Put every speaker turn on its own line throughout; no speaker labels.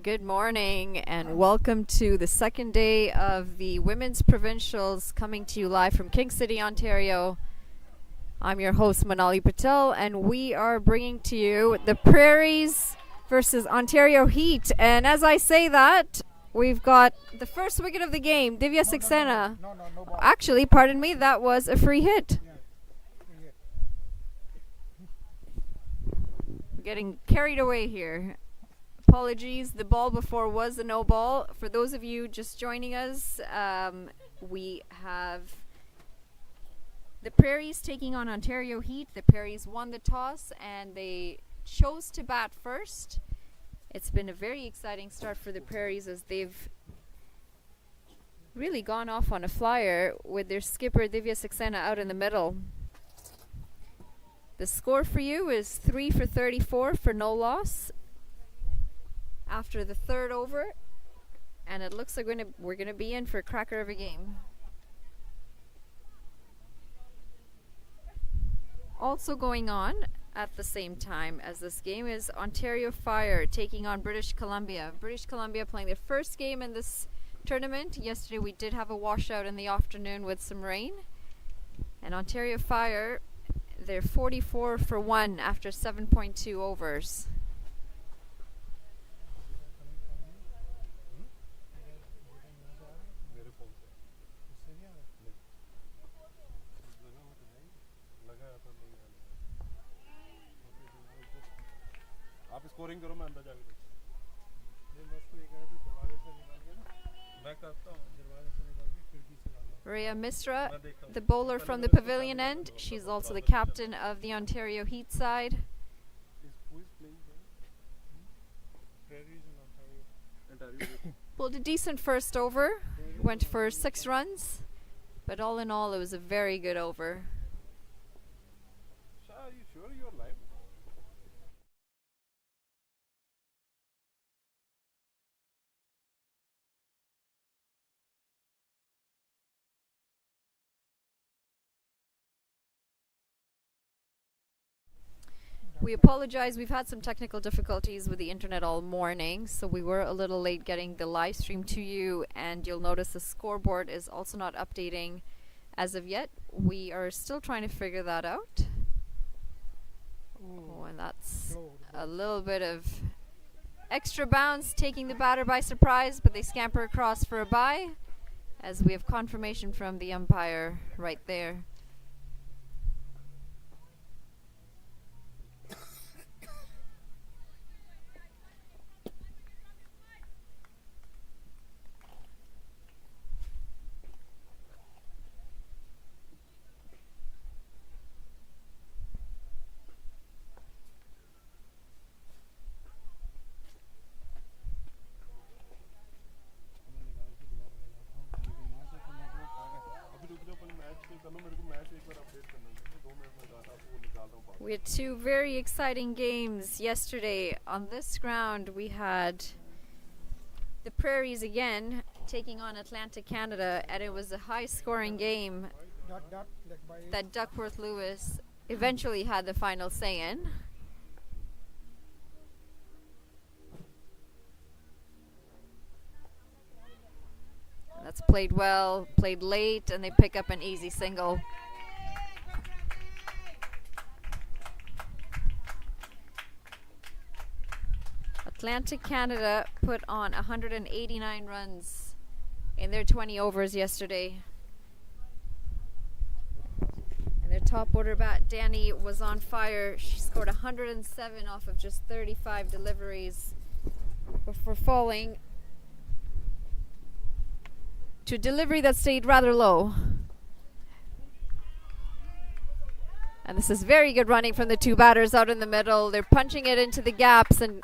Good morning and welcome to the second day of the Women's Provincials, coming to you live from King City, Ontario. I'm your host Manali Patel, and we are bringing to you the Prairies versus Ontario Heat. And as I say that, we've got the first wicket of the game, Divya Saxena.
No,
Actually, pardon me, that was a free hit. Getting carried away here. Apologies, the ball before was a no ball. For those of you just joining us, we have the Prairies taking on Ontario Heat. The Prairies won the toss and they chose to bat first. It's been a very exciting start for the Prairies as they've really gone off on a flyer with their skipper Divya Saxena out in the middle. The score for you is 3 for 34 for no loss after the third over, and it looks like we're gonna be in for a cracker of a game. Also going on at the same time as this game is Ontario Fire taking on British Columbia. British Columbia playing their first game in this tournament. Yesterday we did have a washout in the afternoon with some rain, and Ontario Fire, they're 44 for 1 after 7.2 overs.
Scoring करो मैं अंदर जाके
Rhea Misra, the bowler from the pavilion end. She's also the captain of the Ontario Heat side. Pulled a decent first over, went for 6 runs, but all in all it was a very good over.
Are you sure you're live?
We apologize, we've had some technical difficulties with the internet all morning, so we were a little late getting the live stream to you, and you'll notice the scoreboard is also not updating as of yet. We are still trying to figure that out. Oh, and that's a little bit of extra bounce taking the batter by surprise, but they scamper across for a bye as we have confirmation from the umpire right there. We had 2 very exciting games yesterday. On this ground, we had the Prairies again taking on Atlantic Canada, and it was a high-scoring game that Duckworth Lewis eventually had the final say in. That's played well, played late, and they pick up an easy single. Atlantic Canada put on 189 runs in their 20 overs yesterday. And their top order bat, Danny, was on fire. She scored 107 off of just 35 deliveries before falling to a delivery that stayed rather low. And this is very good running from the 2 batters out in the middle. They're punching it into the gaps and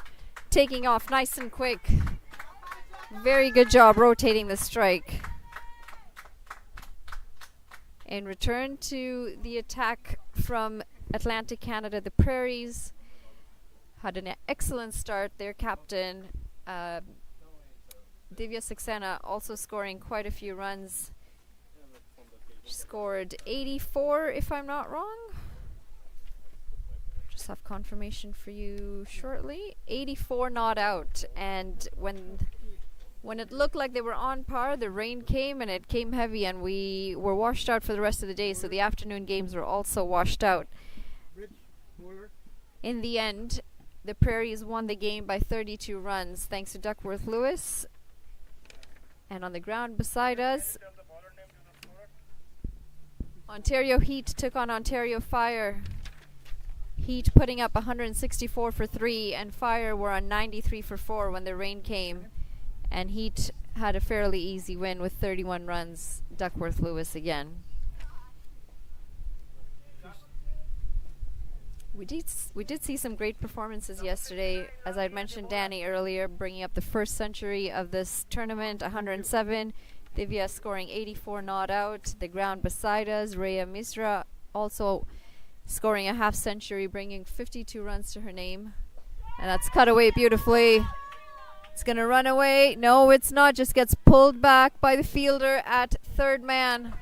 taking off nice and quick. Very good job rotating the strike. In return to the attack from Atlantic Canada, the Prairies had an excellent start. Their captain, Divya Saxena, also scoring quite a few runs. She scored 84, if I'm not wrong. just have confirmation for you shortly. 84 not out, and when it looked like they were on par, the rain came and it came heavy, and we were washed out for the rest of the day. So the afternoon games were also washed out. In the end, the Prairies won the game by 32 runs thanks to Duckworth Lewis. And on the ground beside us, Ontario Heat took on Ontario Fire. Heat putting up 164 for 3, and Fire were on 93 for 4 when the rain came. And Heat had a fairly easy win with 31 runs. Duckworth Lewis again. We did see some great performances yesterday. As I'd mentioned Danny earlier, bringing up the first century of this tournament, 107. Divya scoring 84 not out. The ground beside us, Rhea Misra also scoring a half century, bringing 52 runs to her name. And that's cut away beautifully. It's going to run away. No, it's not. Just gets pulled back by the fielder at third man.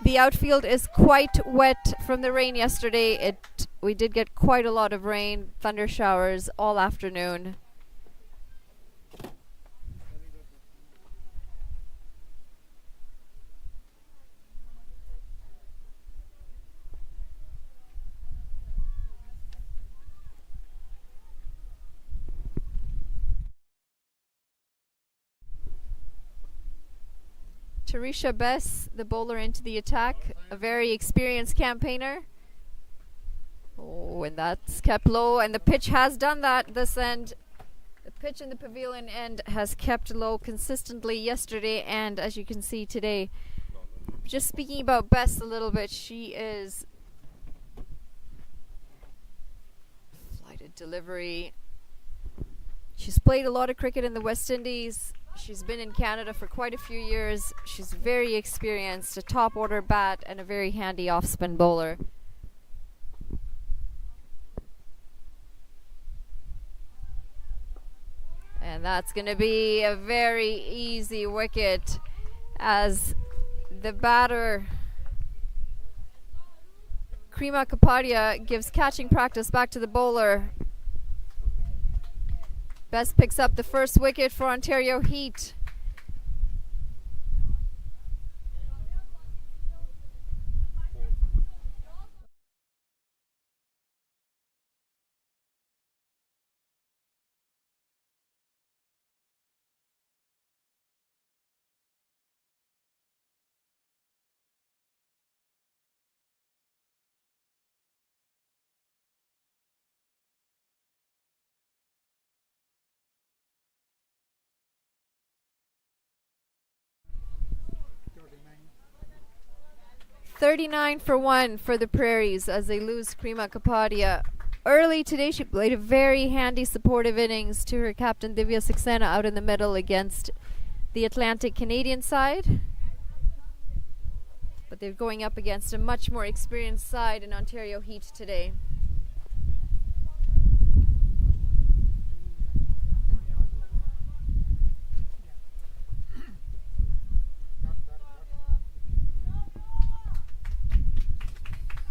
The outfield is quite wet from the rain yesterday. We did get quite a lot of rain, thunder showers all afternoon. Tarisha Bess, the bowler, into the attack. A very experienced campaigner. Oh, and that's kept low, and the pitch has done that this end. The pitch in the pavilion end has kept low consistently yesterday, and as you can see today. Just speaking about Bess a little bit, she is flighted delivery. She's played a lot of cricket in the West Indies. She's been in Canada for quite a few years. She's very experienced, a top order bat, and a very handy off-spin bowler. And that's going to be a very easy wicket as the batter, Krima Kapadia, gives catching practice back to the bowler. Bess picks up the first wicket for Ontario Heat. $39 for 1 for the Prairies as they lose Krima Kapadia. Early today, she played a very handy supportive innings to her captain Divya Saxena out in the middle against the Atlantic Canadian side. But they're going up against a much more experienced side in Ontario Heat today.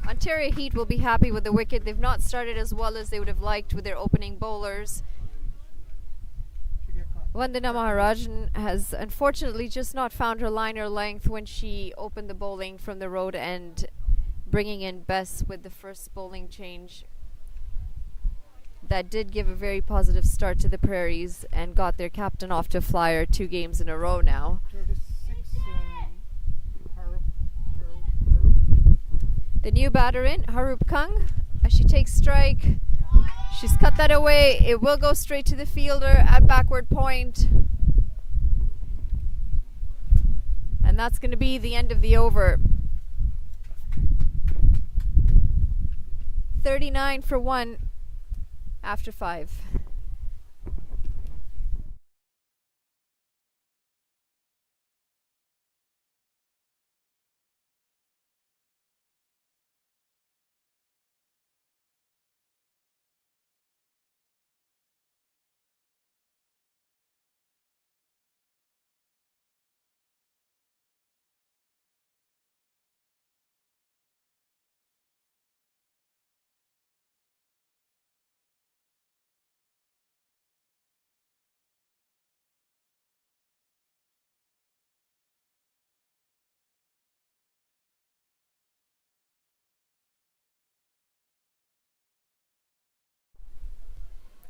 Ontario Heat will be happy with the wicket. They've not started as well as they would have liked with their opening bowlers. Vandana Maharajan has unfortunately just not found her liner length when she opened the bowling from the road end, bringing in Bess with the first bowling change. That did give a very positive start to the Prairies and got their captain off to a flyer 2 games in a row now. The new batter in, Harup Kung, as she takes strike. She's cut that away. It will go straight to the fielder at backward point. And that's going to be the end of the over. 39 for 1 after 5.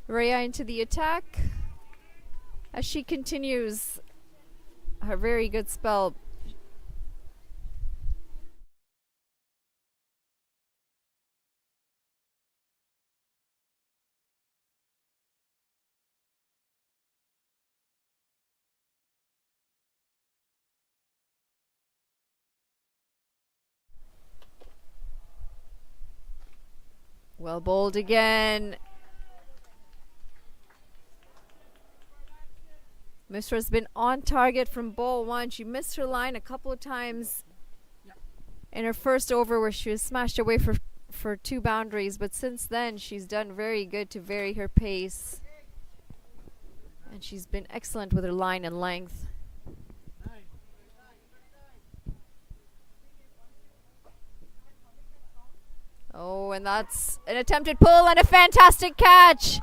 Rhea into the attack as she continues her very good spell. Well bowled again. Mishra's been on target from ball one. She missed her line a couple of times in her first over where she was smashed away for 2 boundaries, but since then she's done very good to vary her pace, and she's been excellent with her line and length. Oh, and that's an attempted pull and a fantastic catch.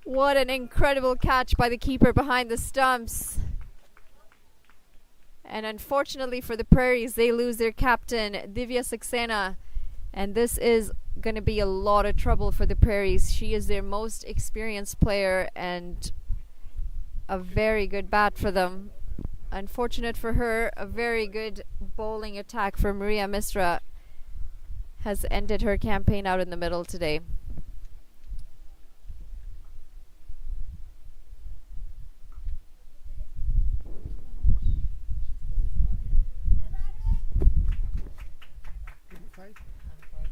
What an incredible catch by the keeper behind the stumps. And unfortunately for the Prairies, they lose their captain, Divya Saxena. And this is going to be a lot of trouble for the Prairies. She is their most experienced player and a very good bat for them. Unfortunate for her, a very good bowling attack from Maria Misra has ended her campaign out in the middle today.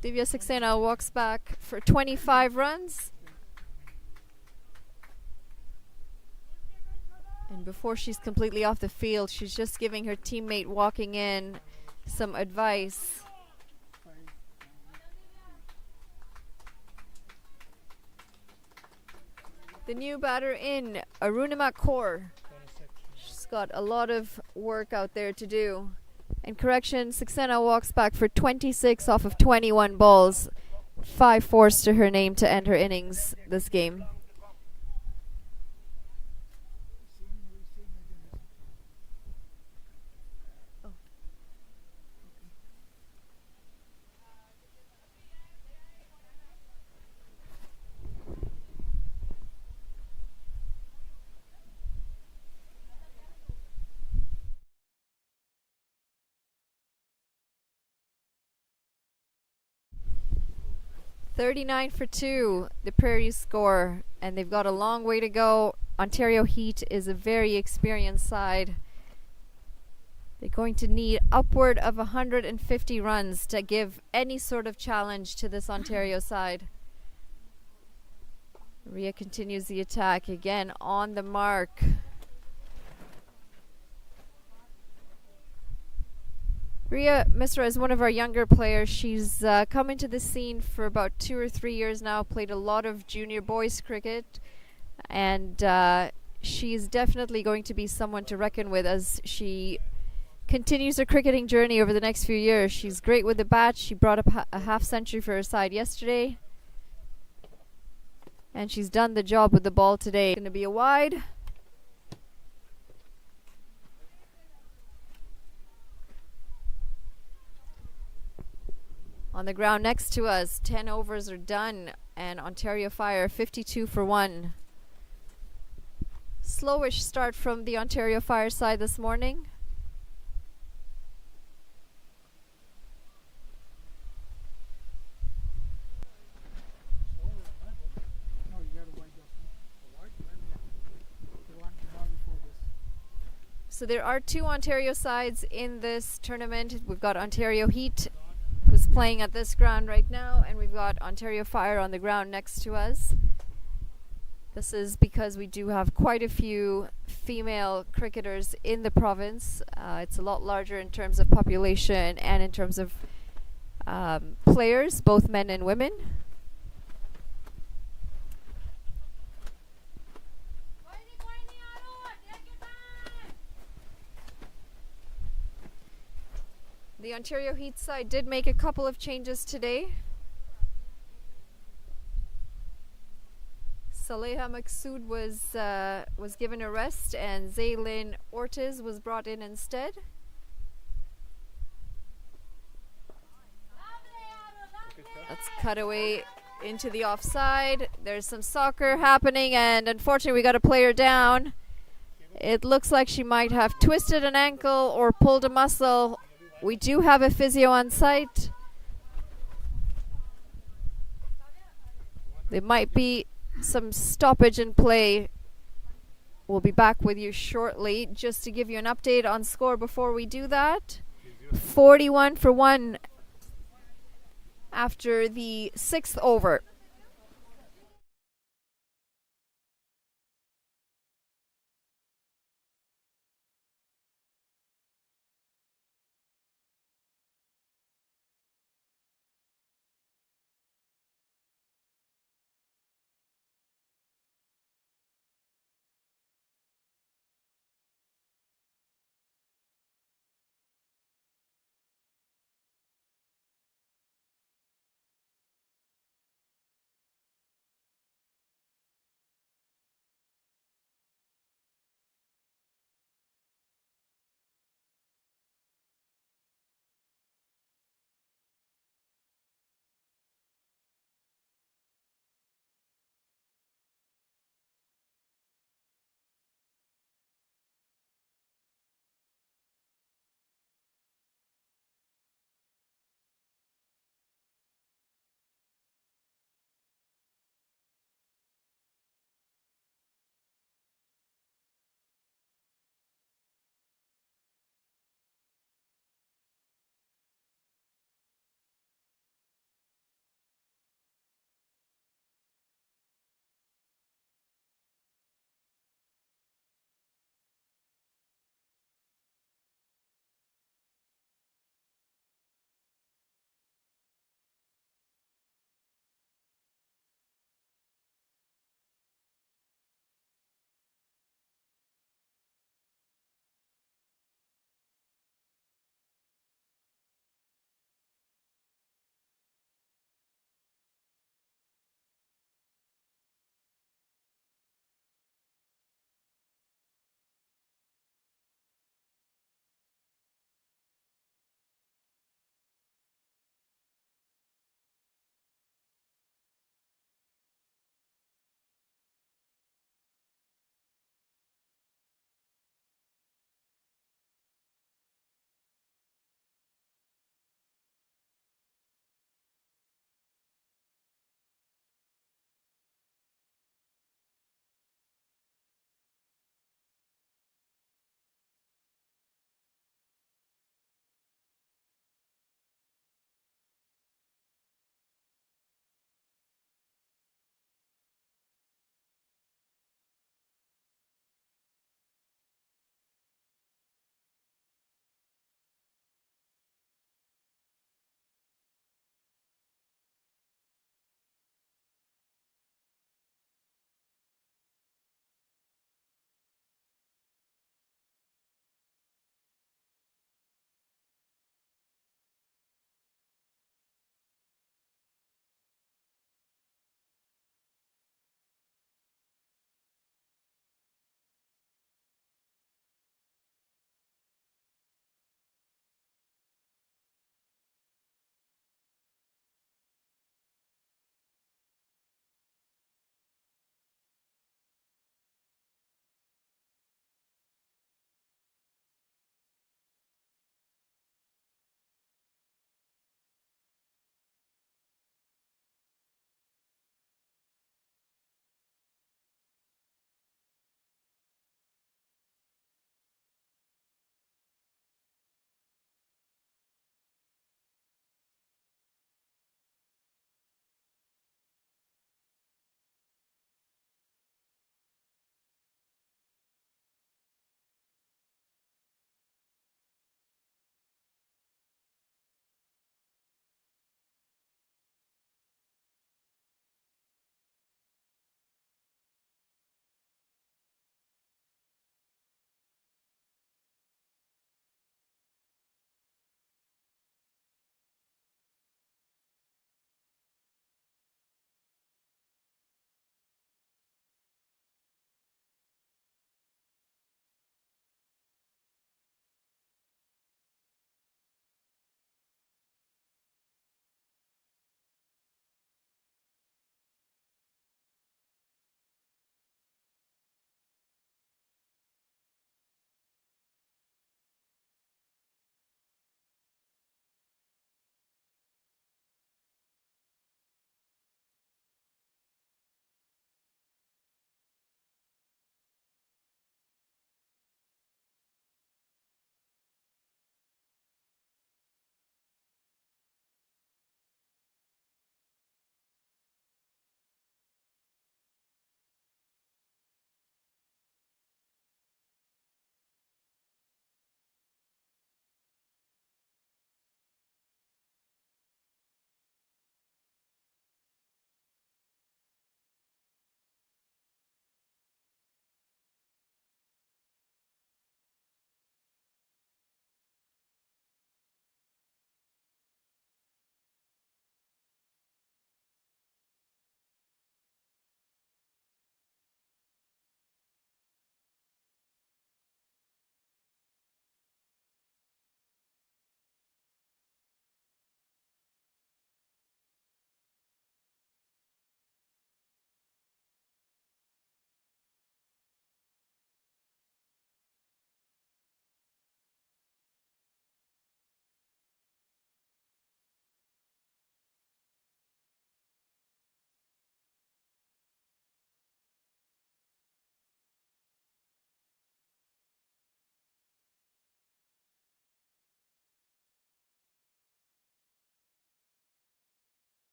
Divya Saxena walks back for 25 runs. And before she's completely off the field, she's just giving her teammate walking in some advice. The new batter in, Arunima Kaur. She's got a lot of work out there to do. And correction, Saxena walks back for 26 off of 21 balls. 5 fours to her name to end her innings this game. $39 for 2, the Prairies score, and they've got a long way to go. Ontario Heat is a very experienced side. They're going to need upward of 150 runs to give any sort of challenge to this Ontario side. Rhea continues the attack again on the mark. Rhea Misra is one of our younger players. She's come into the scene for about 2 or 3 years now, played a lot of junior boys cricket, and she's definitely going to be someone to reckon with as she continues her cricketing journey over the next few years. She's great with the bat. She brought up a half century for her side yesterday, and she's done the job with the ball today. Going to be a wide. On the ground next to us, 10 overs are done, and Ontario Fire 52 for 1. Slowish start from the Ontario Fire side this morning. So there are 2 Ontario sides in this tournament. We've got Ontario Heat, who's playing at this ground right now, and we've got Ontario Fire on the ground next to us. This is because we do have quite a few female cricketers in the province. It's a lot larger in terms of population and in terms of players, both men and women. The Ontario Heat side did make a couple of changes today. Saleha Maksood was given a rest, and Zaylin Ortiz was brought in instead. Let's cut away into the offside. There's some soccer happening, and unfortunately we got a player down. It looks like she might have twisted an ankle or pulled a muscle. We do have a physio on site. There might be some stoppage in play. We'll be back with you shortly. Just to give you an update on score before we do that. 41 for 1 after the 6th over.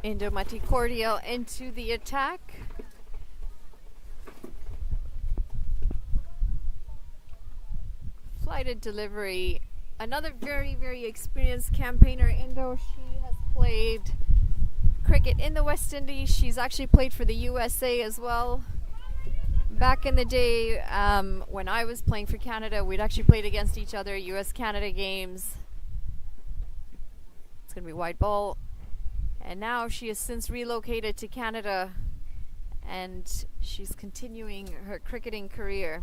Indomati Cordial into the attack. Flighted delivery. Another very, very experienced campaigner, Indo. She has played cricket in the West Indies. She's actually played for the USA as well. Back in the day, when I was playing for Canada, we'd actually played against each other, US-Canada games. It's going to be wide ball. And now she has since relocated to Canada, and she's continuing her cricketing career.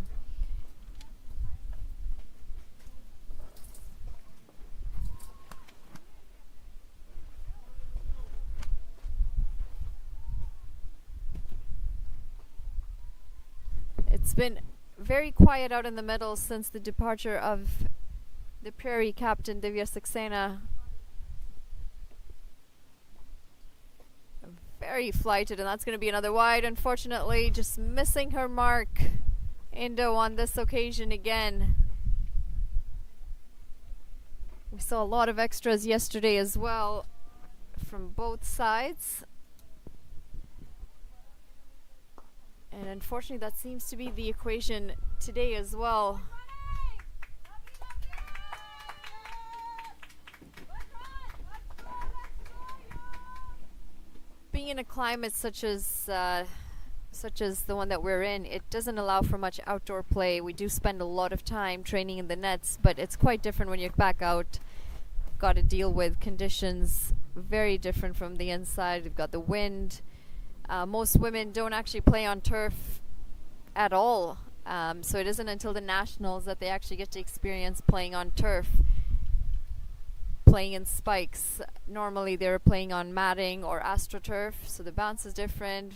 It's been very quiet out in the middle since the departure of the Prairie captain, Divya Saxena. Very flighted, and that's going to be another wide. Unfortunately, just missing her mark. Indo on this occasion again. We saw a lot of extras yesterday as well from both sides. And unfortunately, that seems to be the equation today as well. Being in a climate such as the one that we're in, it doesn't allow for much outdoor play. We do spend a lot of time training in the nets, but it's quite different when you're back out. Got to deal with conditions very different from the inside. We've got the wind. Most women don't actually play on turf at all, so it isn't until the nationals that they actually get to experience playing on turf, playing in spikes. Normally they're playing on matting or astroturf, so the bounce is different.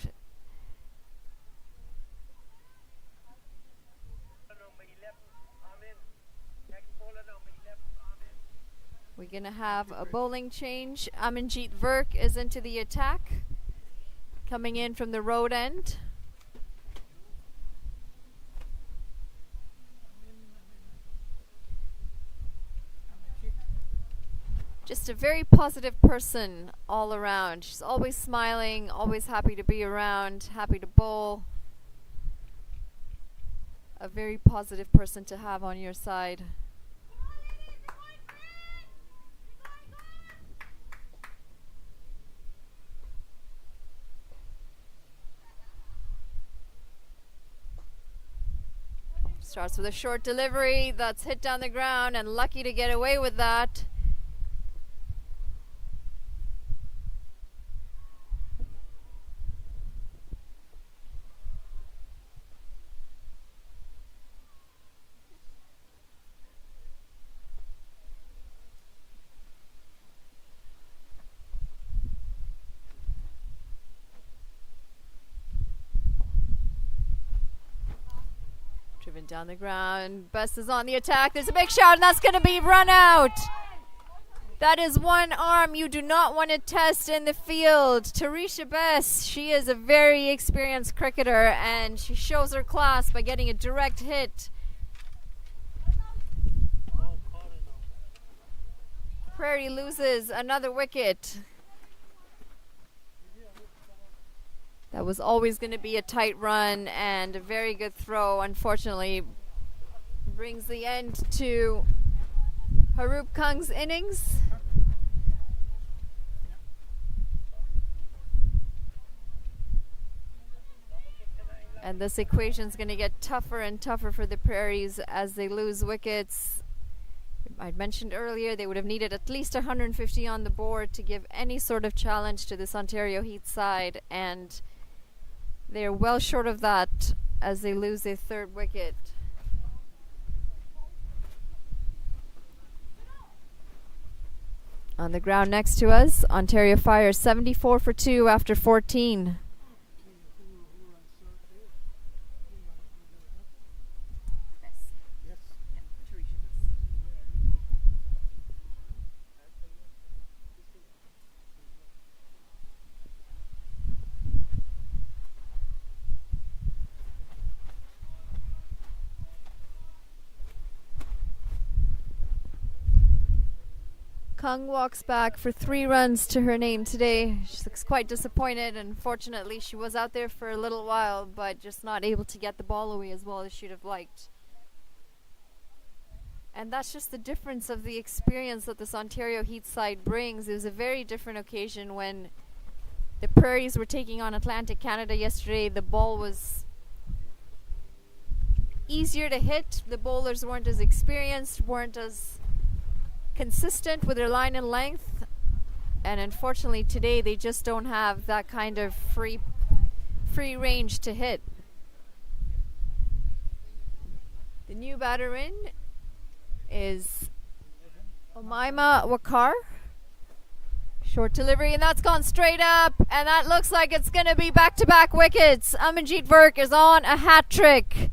We're going to have a bowling change. Amanjeet Virk is into the attack, coming in from the road end. Just a very positive person all around. She's always smiling, always happy to be around, happy to bowl. A very positive person to have on your side. Starts with a short delivery that's hit down the ground, and lucky to get away with that. Driven down the ground. Best is on the attack. There's a big shot, and that's going to be run out. That is one arm you do not want to test in the field. Tarisha Bess, she is a very experienced cricketer, and she shows her class by getting a direct hit. Prairie loses another wicket. That was always going to be a tight run and a very good throw. Unfortunately, brings the end to Harup Kang's innings. And this equation is going to get tougher and tougher for the Prairies as they lose wickets. I mentioned earlier they would have needed at least 150 on the board to give any sort of challenge to this Ontario Heat side, and they're well short of that as they lose their third wicket. On the ground next to us, Ontario fires 74 for 2 after 14. Kung walks back for 3 runs to her name today. She looks quite disappointed. Unfortunately, she was out there for a little while, but just not able to get the ball away as well as she'd have liked. And that's just the difference of the experience that this Ontario Heat side brings. It was a very different occasion when the Prairies were taking on Atlantic Canada yesterday. The ball was easier to hit. The bowlers weren't as experienced, weren't as consistent with their line and length. And unfortunately today they just don't have that kind of free range to hit. The new batter in is Omaima Wakar. Short delivery, and that's gone straight up, and that looks like it's going to be back-to-back wickets. Amanjeet Virk is on a hat trick,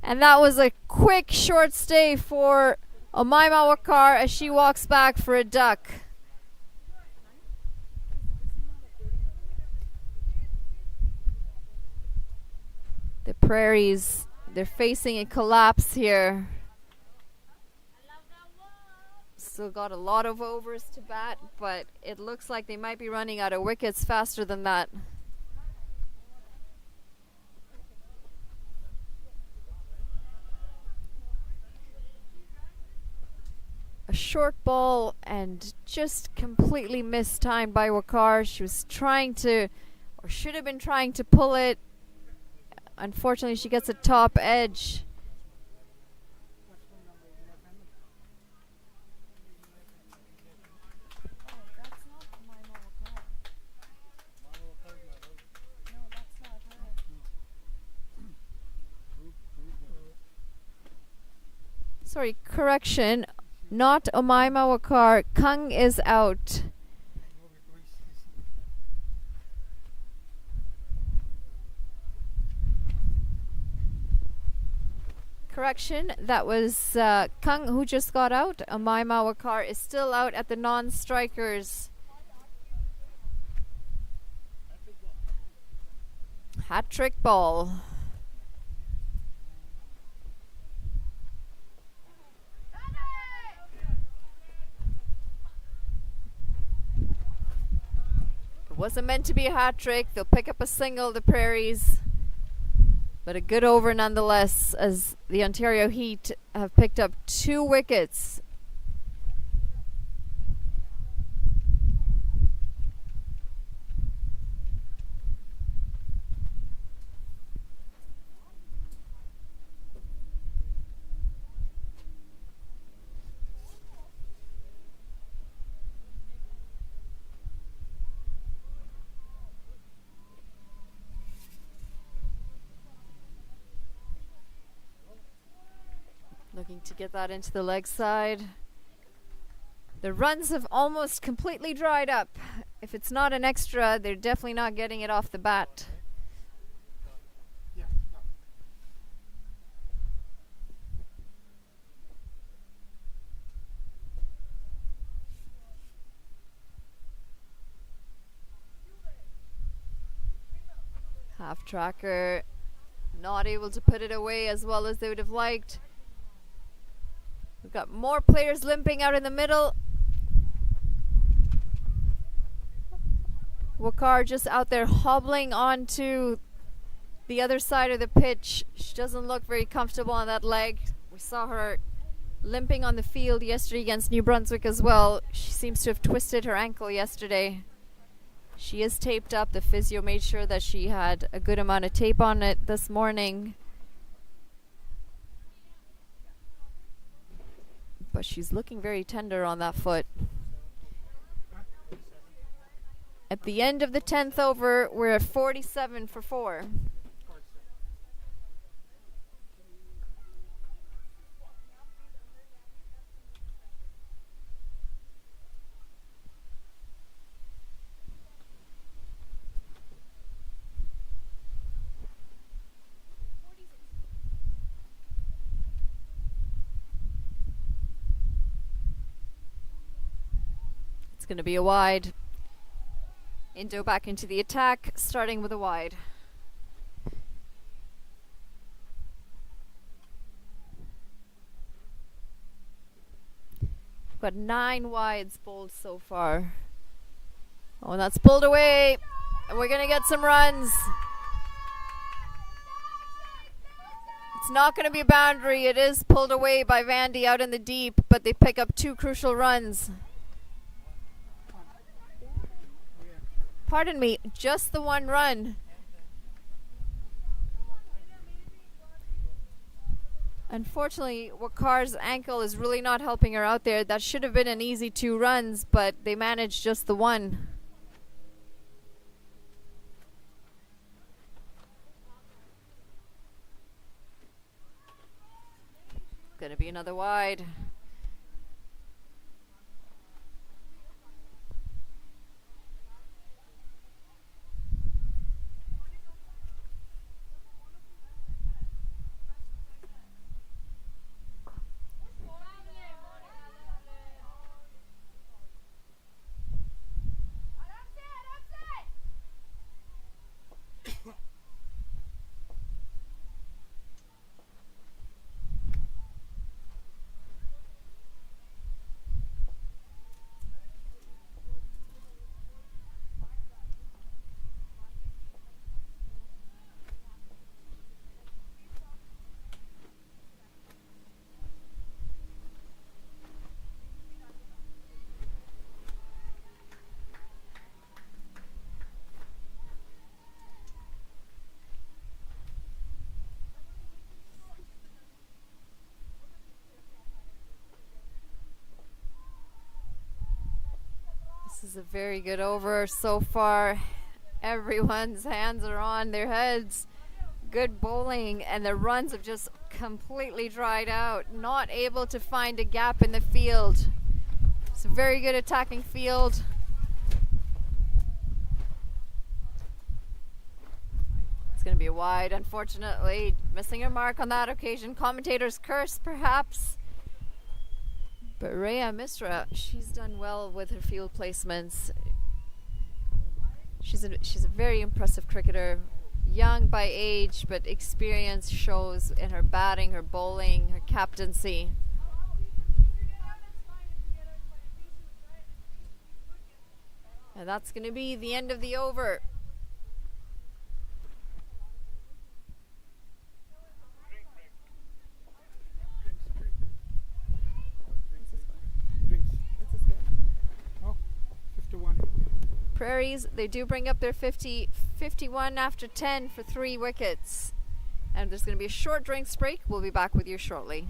and that was a quick short stay for Omaima Wakar as she walks back for a duck. The Prairies, they're facing a collapse here. Still got a lot of overs to bat, but it looks like they might be running out of wickets faster than that. A short ball and just completely mistimed by Wakar. She was trying to, or should have been trying to pull it. Unfortunately, she gets a top edge. Sorry, correction. Not Omaima Wakar. Kung is out. Correction, that was Kung who just got out. Omaima Wakar is still out at the non-strikers. Hat trick ball. It wasn't meant to be a hat trick. They'll pick up a single, the Prairies. But a good over nonetheless, as the Ontario Heat have picked up 2 wickets. Looking to get that into the leg side. The runs have almost completely dried up. If it's not an extra, they're definitely not getting it off the bat. Half tracker, not able to put it away as well as they would have liked. We've got more players limping out in the middle. Wakar just out there hobbling onto the other side of the pitch. She doesn't look very comfortable on that leg. We saw her limping on the field yesterday against New Brunswick as well. She seems to have twisted her ankle yesterday. She is taped up. The physio made sure that she had a good amount of tape on it this morning. But she's looking very tender on that foot. At the end of the 10th over, we're at 47 for 4. It's going to be a wide. Indo back into the attack, starting with a wide. got 9 wides bowled so far. Oh, and that's pulled away. And we're going to get some runs. It's not going to be a boundary. It is pulled away by Vandy out in the deep, but they pick up 2 crucial runs. Pardon me, just the 1 run. Unfortunately, Wakar's ankle is really not helping her out there. That should have been an easy 2 runs, but they managed just the 1. Gonna be another wide. This is a very good over so far. Everyone's hands are on their heads. Good bowling, and the runs have just completely dried out. Not able to find a gap in the field. It's a very good attacking field. It's going to be wide, unfortunately. Missing a mark on that occasion. Commentator's curse, perhaps. But Rhea Misra, she's done well with her field placements. She's a very impressive cricketer. Young by age, but experience shows in her batting, her bowling, her captaincy. And that's going to be the end of the over. Prairies, they do bring up their 51 after 10 for 3 wickets. And there's going to be a short drinks break. We'll be back with you shortly.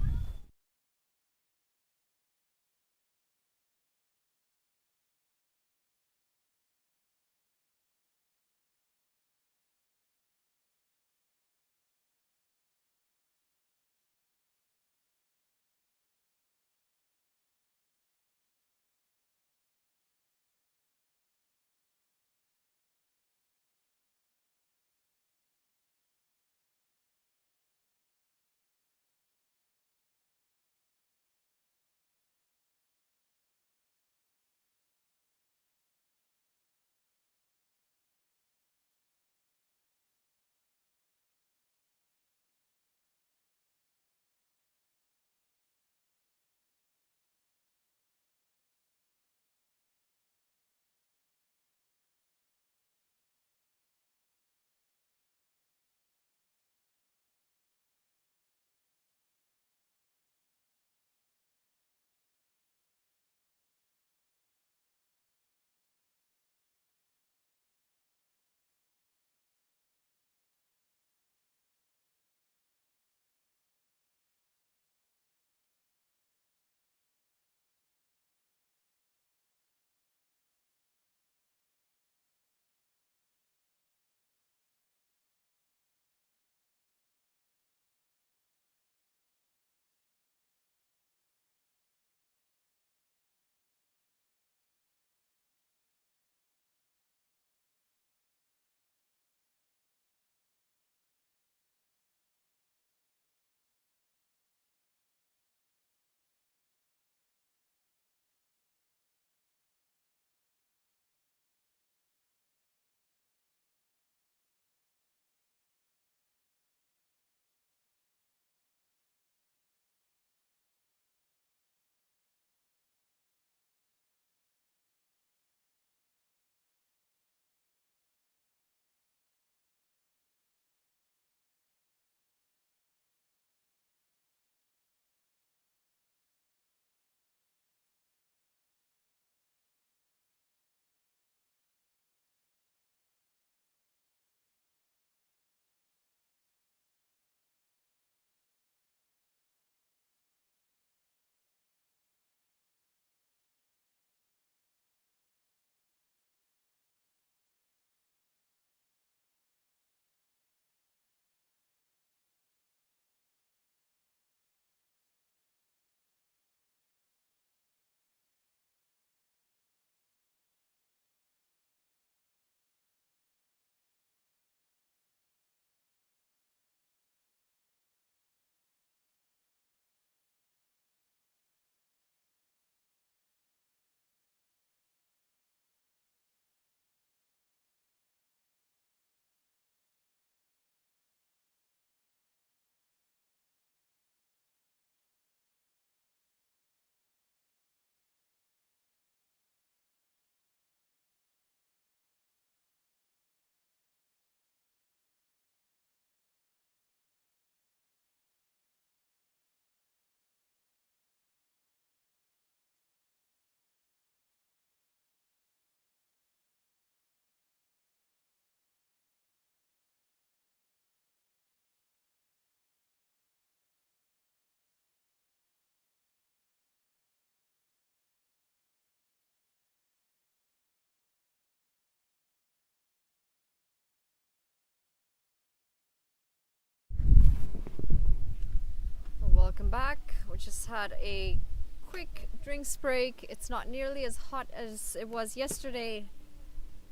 back. We just had a quick drinks break. It's not nearly as hot as it was yesterday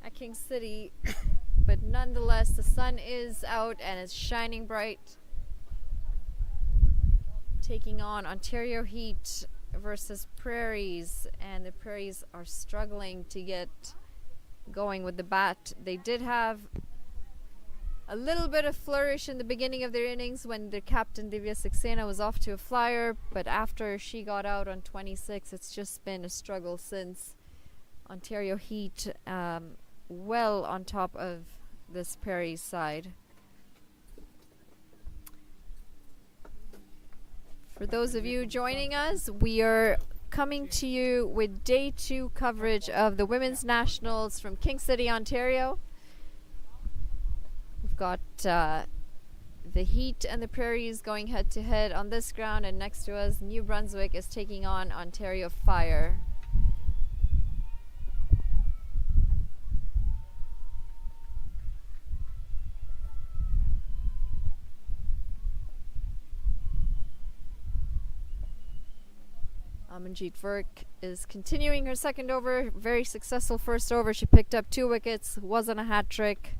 at King City, but nonetheless, the sun is out and it's shining bright. Taking on Ontario Heat versus Prairies, and the Prairies are struggling to get going with the bat. They did have a little bit of flourish in the beginning of their innings when their captain Divya Saxena was off to a flyer, but after she got out on 26, it's just been a struggle since. Ontario Heat well on top of this Prairies side. For those of you joining us, we are coming to you with day 2 coverage of the Women's Nationals from King City, Ontario. We've got the Heat and the Prairies going head to head on this ground, and next to us, New Brunswick is taking on Ontario Fire. Amanjeet Virk is continuing her second over. Very successful first over. She picked up 2 wickets, wasn't a hat trick.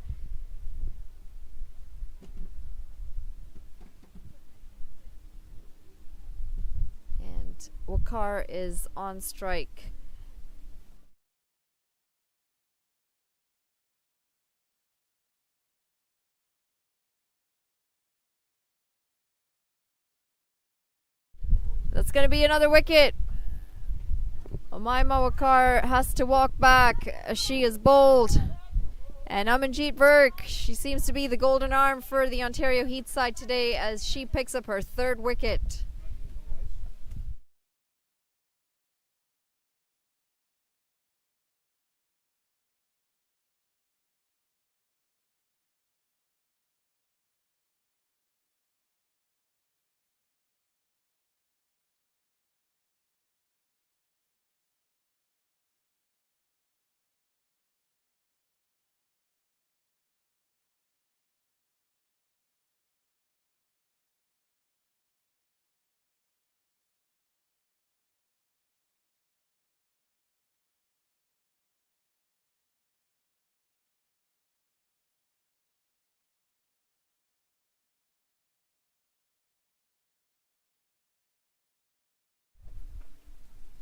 And Wakar is on strike. That's going to be another wicket. Omaima Wakar has to walk back. She is bowled. And Amanjeet Virk, she seems to be the golden arm for the Ontario Heat side today as she picks up her 3rd wicket.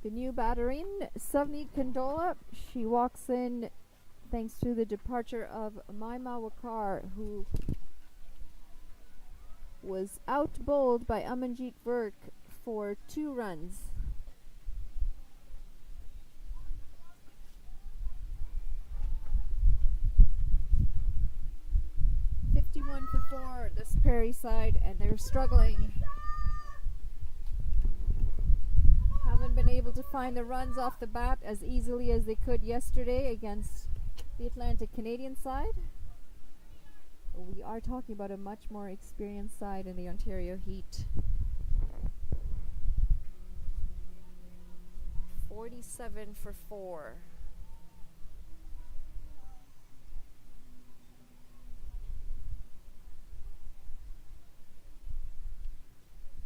The new batterin, Savneet Kandola, she walks in thanks to the departure of Maima Wakar, who was out bowled by Amanjeet Virk for 2 runs. (51 for 4) this Prairie side, and they're struggling. Haven't been able to find the runs off the bat as easily as they could yesterday against the Atlantic Canadian side. We are talking about a much more experienced side in the Ontario Heat. 47 for 4.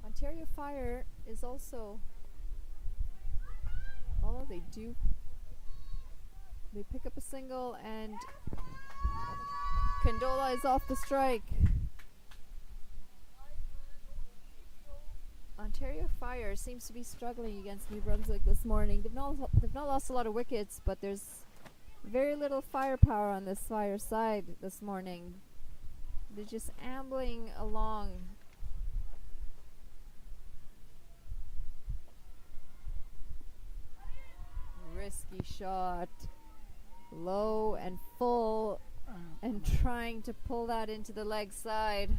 Ontario Fire is also... Oh, they do. They pick up a single, and Kandola is off the strike. Ontario Fire seems to be struggling against New Brunswick this morning. They've not lost a lot of wickets, but there's very little firepower on this Fire side this morning. They're just ambling along. Risky shot, low and full, and trying to pull that into the leg side.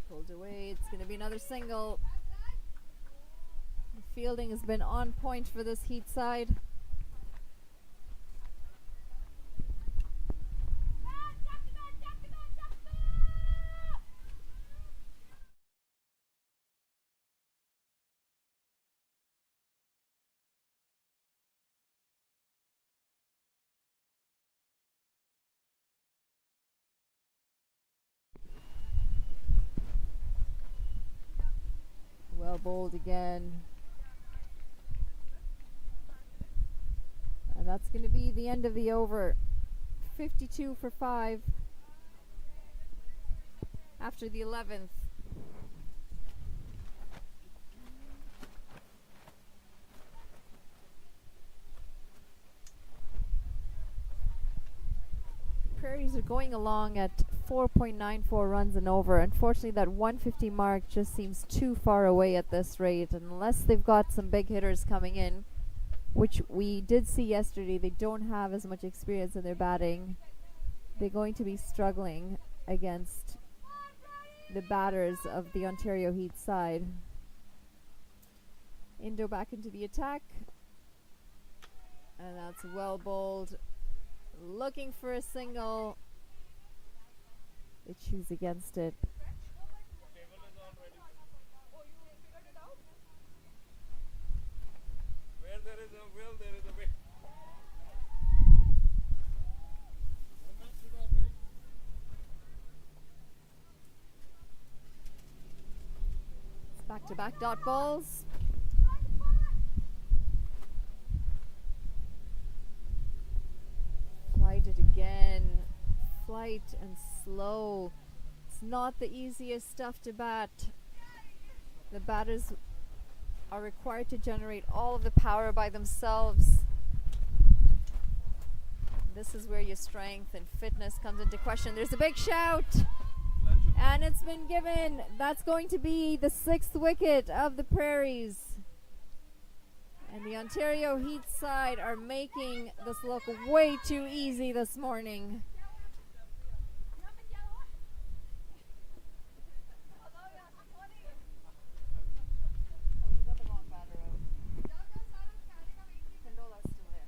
Pulled away. It's going to be another single. Fielding has been on point for this Heat side. bowled again. And that's going to be the end of the over. 52 for 5 after the 11th. Prairies are going along at 4.94 runs and over. Unfortunately, that 150 mark just seems too far away at this rate. Unless they've got some big hitters coming in, which we did see yesterday, they don't have as much experience in their batting. They're going to be struggling against the batters of the Ontario Heat side. Indo back into the attack. And that's well bowled. Looking for a single. They choose against it.
Where there is a will, there is a way.
It's back-to-back dot balls. Flight it again. Flight and slow. It's not the easiest stuff to bat. The batters are required to generate all of the power by themselves. This is where your strength and fitness comes into question. There's a big shout. And it's been given. That's going to be the 6th wicket of the Prairies. And the Ontario Heat side are making this look way too easy this morning. Oh, you got the wrong batter out. Condola's still there.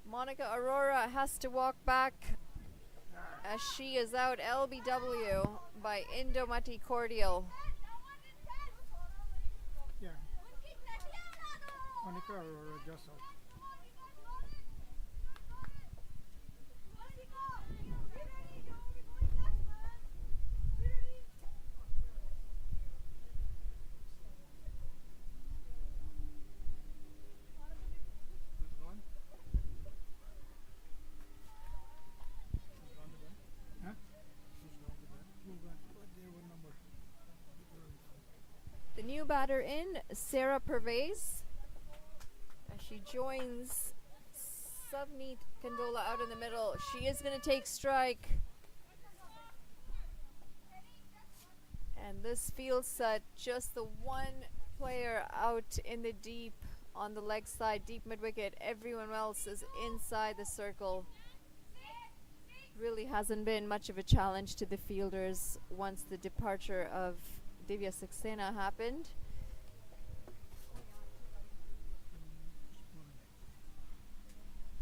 Monica Aurora has to walk back as she is out LBW by Indomati Cordial.
Yeah. Monica or just out.
Who's gone?
Huh?
Who's gone to that?
Who got what they were number?
The new batter in, Sarah Prairies, as she joins Savneet Kandola out in the middle. She is going to take strike. And this field set, just the one player out in the deep on the leg side, deep mid-wicket. Everyone else is inside the circle. Really hasn't been much of a challenge to the fielders once the departure of Divya Saxena happened.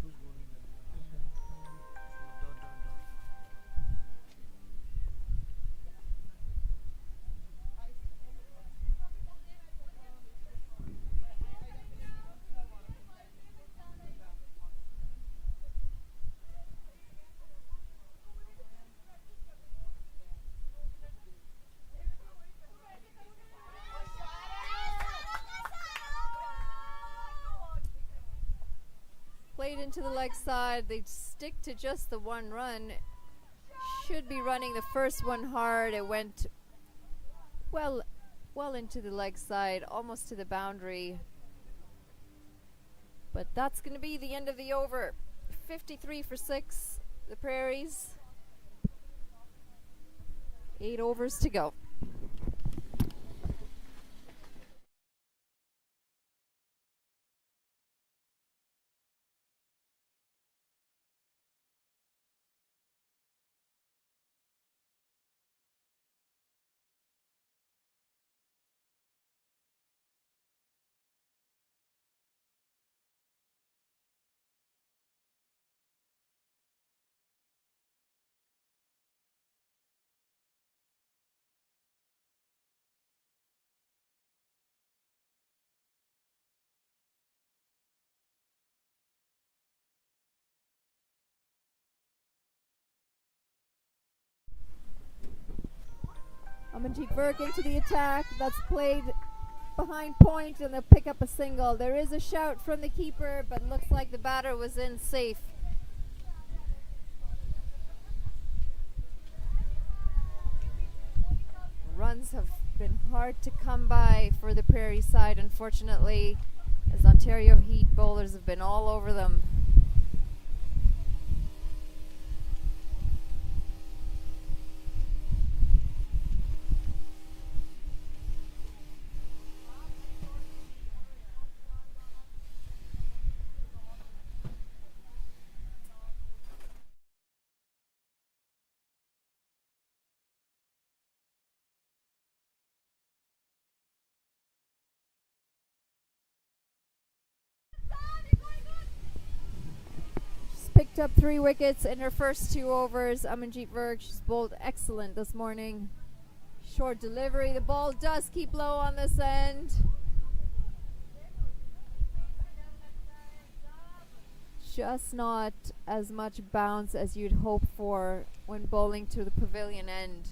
Who's bowling then? So dot.
Played into the leg side. They stick to just the one run. Should be running the first one hard. It went well into the leg side, almost to the boundary. But that's going to be the end of the over. 53 for 6, the Prairies. 8 overs to go. Amanjeet Virk into the attack. That's played behind point, and they'll pick up a single. There is a shout from the keeper, but looks like the batter was in safe. Runs have been hard to come by for the Prairie side, unfortunately, as Ontario Heat bowlers have been all over them. Picked up 3 wickets in her first 2 overs. Amanjeet Virk, she's bowled excellent this morning. Short delivery. The ball does keep low on this end. Just not as much bounce as you'd hope for when bowling to the pavilion end.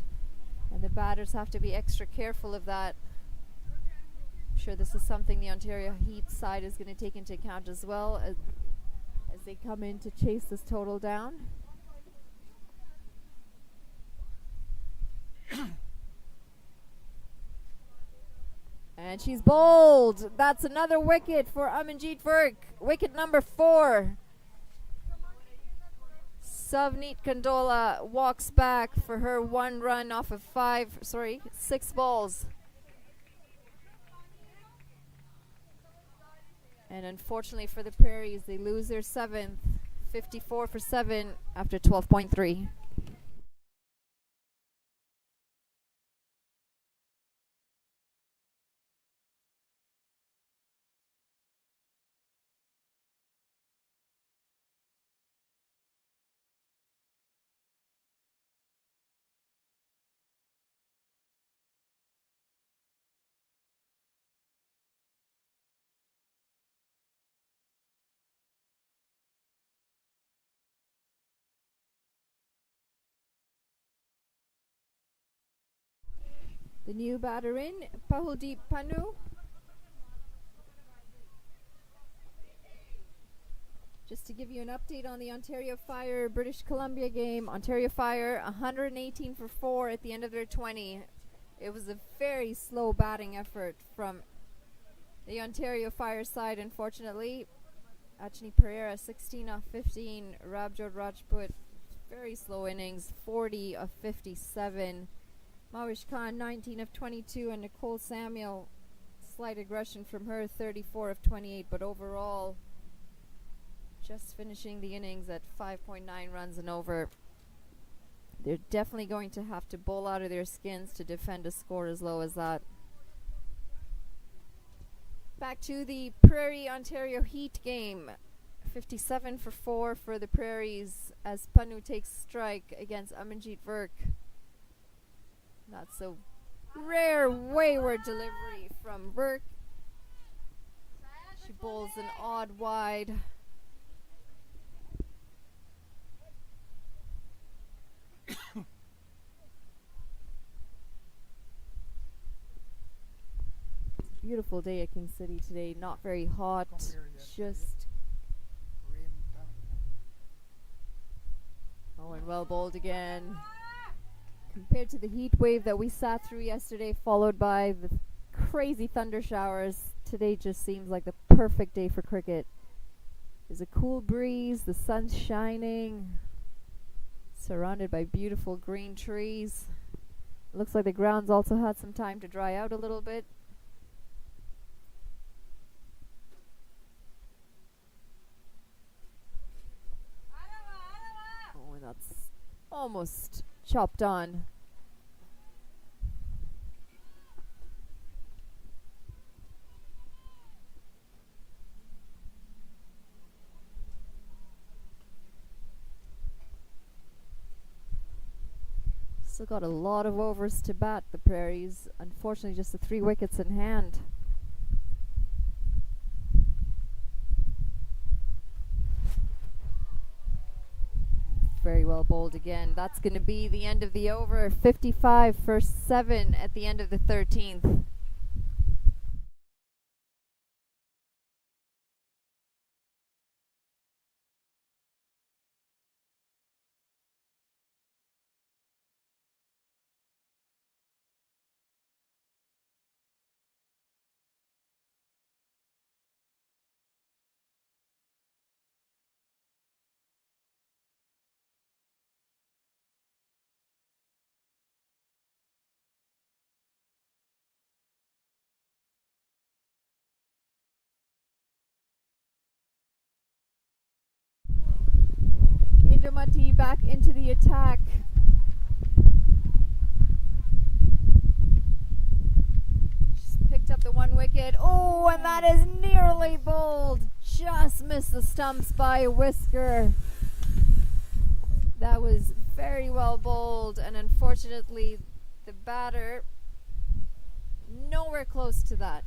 And the batters have to be extra careful of that. I'm sure this is something the Ontario Heat side is going to take into account as well as they come in to chase this total down. And she's bowled. That's another wicket for Amanjeet Virk. Wicket number 4. Savneet Kandola walks back for her 1 run off of 6 balls. And unfortunately for the Prairies, they lose their 7th, 54 for 7 after 12.3. The new batter in, Pahuldeep Panu. Just to give you an update on the Ontario Fire British Columbia game, Ontario Fire 118 for 4 at the end of their 20. It was a very slow batting effort from the Ontario Fire side, unfortunately. Achni Pereira 16 off 15, Rabjot Rajput very slow innings, 40 of 57. Mawish Khan 19 of 22, and Nicole Samuel, slight aggression from her, 34 of 28, but overall just finishing the innings at 5.9 runs and over. They're definitely going to have to bowl out of their skins to defend a score as low as that. Back to the Prairie Ontario Heat game. 57 for 4 for the Prairies as Panu takes strike against Amanjeet Virk. That's a rare wayward delivery from Virk. She bowls an odd wide. Beautiful day at King City today. Not very hot. Just. Oh, and well bowled again. Compared to the heat wave that we sat through yesterday, followed by the crazy thunder showers, today just seems like the perfect day for cricket. There's a cool breeze, the sun's shining, surrounded by beautiful green trees. It looks like the ground's also had some time to dry out a little bit. Oh, and that's almost chopped on. Still got a lot of overs to bat, the Prairies. Unfortunately, just the 3 wickets in hand. Very well well bowled again. That's going to be the end of the over. 55 for 7 at the end of the 13th. Indomati back into the attack. She's picked up the 1 wicket. Oh, and that is nearly bowled. Just missed the stumps by a whisker. That was very well bowled, and unfortunately the batter nowhere close to that.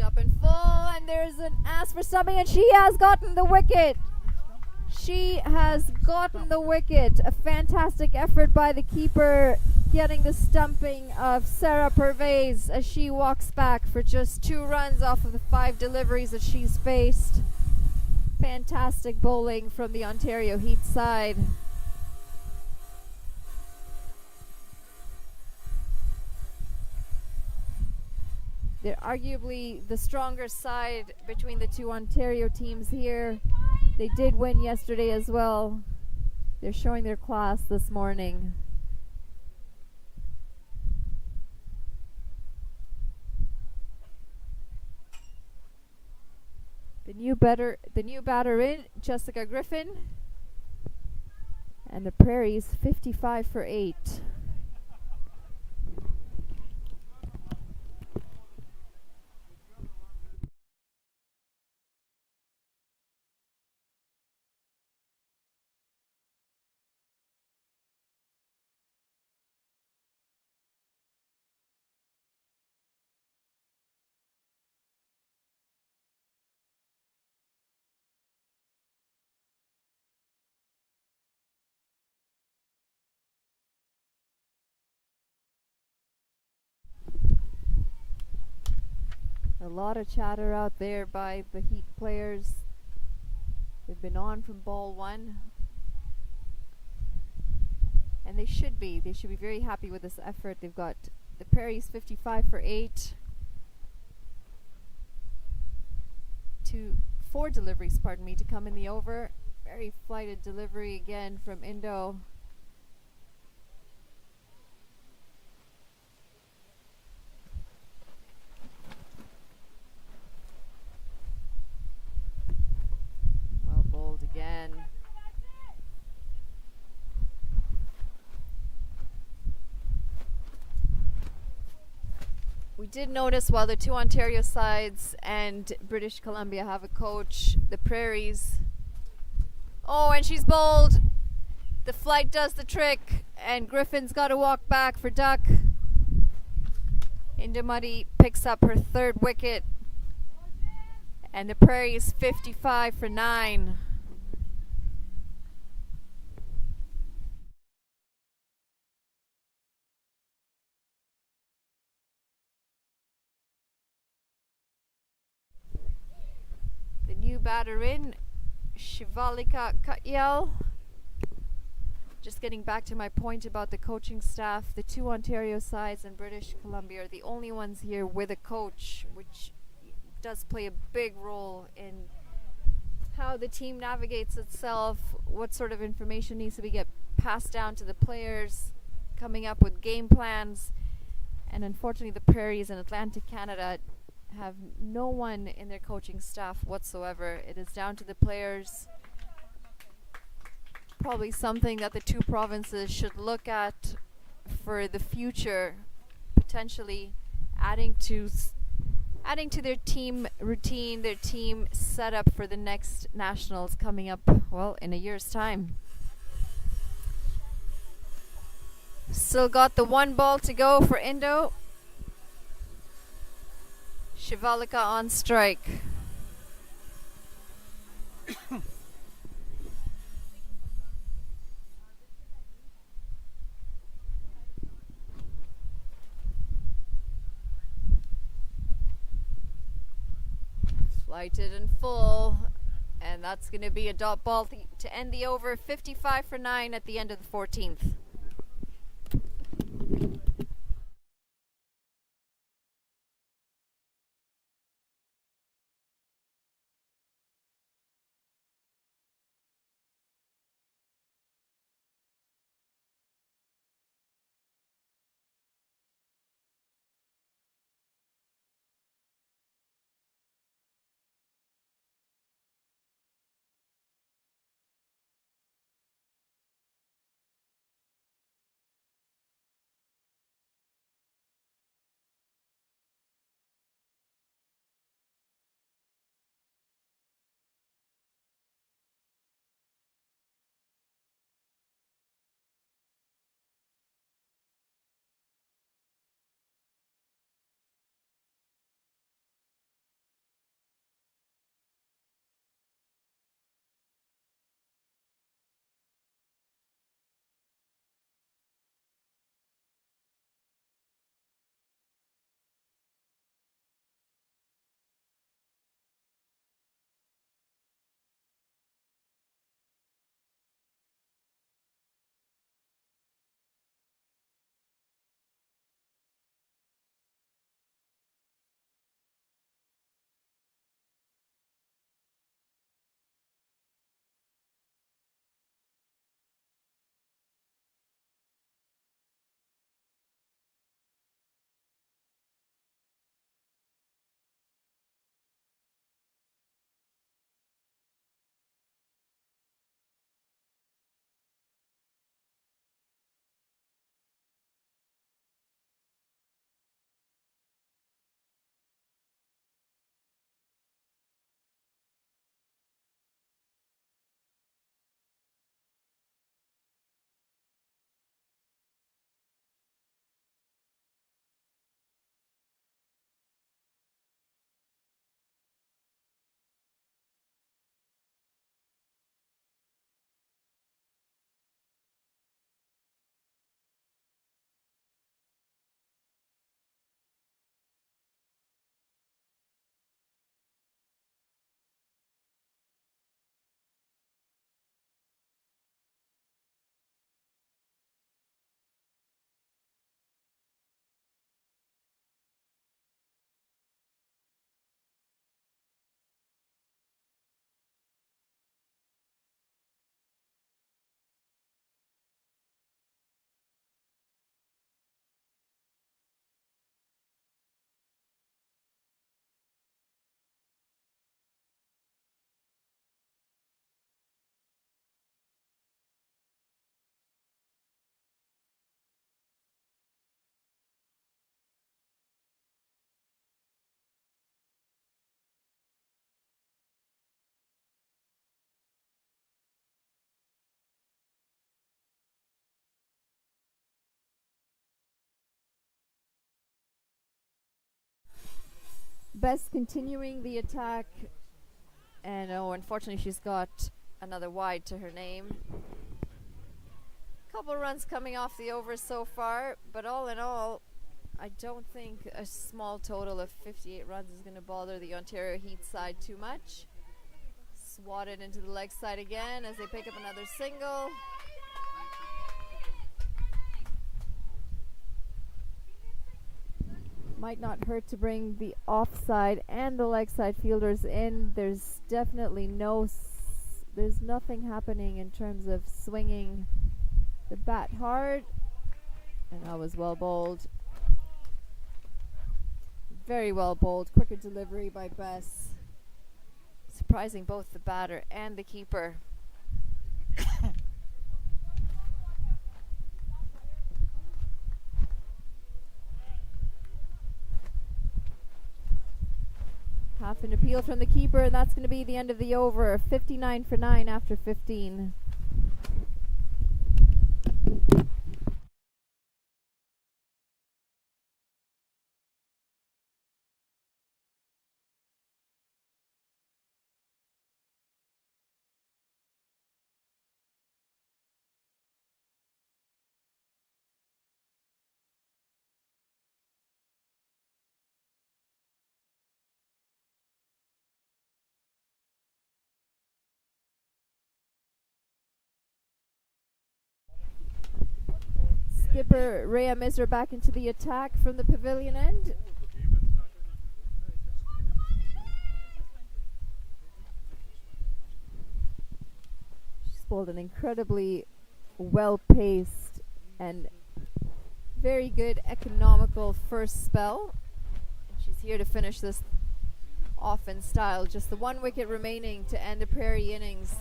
Up and full, and there's an ask for stumping, and she has gotten the wicket. She has gotten the wicket. A fantastic effort by the keeper, getting the stumping of Sarah Prairies as she walks back for just 2 runs off of the 5 deliveries that she's faced. Fantastic bowling from the Ontario Heat side. They're arguably the stronger side between the 2 Ontario teams here. They did win yesterday as well. They're showing their class this morning. The new batter in, Jessica Griffin. And the Prairies 55 for 8. A lot of chatter out there by the Heat players. They've been on from ball 1. And they should be. They should be very happy with this effort. They've got the Prairies 55 for 8. 4 deliveries, pardon me, to come in the over. Very flighted delivery again from Indo. Again. We did notice while the 2 Ontario sides and British Columbia have a coach, the Prairies. Oh, and she's bowled. The flight does the trick, and Griffin's got to walk back for duck. Indomati picks up her 3rd wicket, and the Prairies 55 for 9. New batter in, Shivalika Katyal. Just getting back to my point about the coaching staff, the 2 Ontario sides and British Columbia are the only ones here with a coach, which does play a big role in how the team navigates itself, what sort of information needs to be get passed down to the players, coming up with game plans. And unfortunately the Prairies in Atlantic Canada have no one in their coaching staff whatsoever. It is down to the players. Probably something that the 2 provinces should look at for the future, potentially adding to their team routine, their team setup for the next nationals coming up, well, in a year's time. Still got the 1 ball to go for Indo. Shivalika on strike. Flighted and full. And that's going to be a dot ball to end the over. 55 for 9 at the end of the 14th. Bess continuing the attack. And unfortunately, she's got another wide to her name. Couple runs coming off the over so far, but all in all, I don't think a small total of 58 runs is going to bother the Ontario Heat side too much. Swatted into the leg side again as they pick up another single. Might not hurt to bring the offside and the leg side fielders in. There's definitely there's nothing happening in terms of swinging the bat hard. And that was well bowled. Very well bowled. Quicker delivery by Bess. Surprising both the batter and the keeper. Half an appeal from the keeper, and that's going to be the end of the over. 59 for 9 after 15. Skipper Rhea Miser back into the attack from the pavilion end. She's bowled an incredibly well-paced and very good economical first spell. And she's here to finish this off in style. Just the 1 wicket remaining to end the Prairie innings.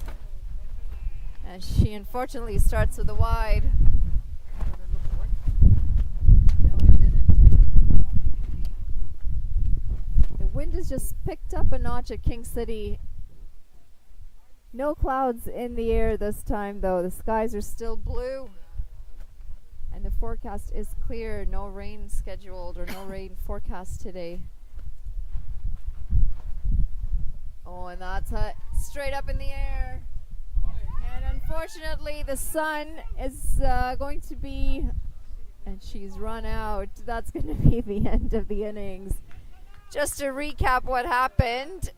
And she unfortunately starts with a wide. No, it didn't. The wind has just picked up a notch at King City. No clouds in the air this time, though. The skies are still blue. And the forecast is clear. No rain scheduled or no rain forecast today. Oh, and that's straight up in the air. And unfortunately, the sun is going to be, and she's run out. That's going to be the end of the innings. Just to recap what happened,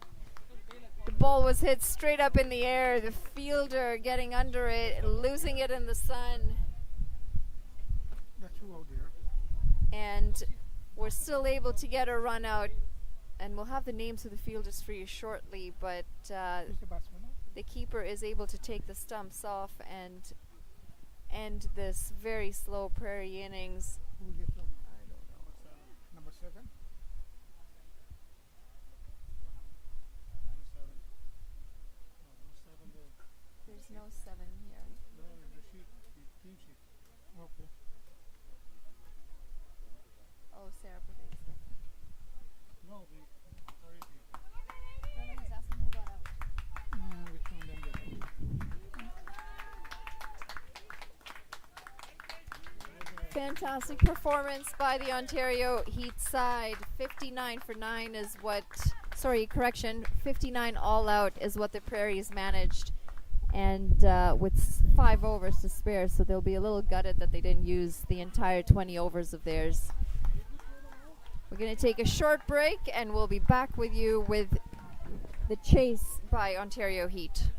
the ball was hit straight up in the air. The fielder getting under it, losing it in the sun.
That's two out there.
And we're still able to get a run out. And we'll have the names of the fielders for you shortly, but
Who's the batsman?
the keeper is able to take the stumps off and end this very slow Prairie innings.
Who gets one? I don't know. Number 7?
There's no 7 here.
Okay.
Oh, Sarah Pervez.
No, the Prairies team.
No, he's asking who got out.
Which one then get?
Fantastic performance by the Ontario Heat side. 59 for 9 is what, 59 all out is what the Prairies managed. And with 5 overs to spare, so they'll be a little gutted that they didn't use the entire 20 overs of theirs. We're going to take a short break and we'll be back with you with the chase by Ontario Heat.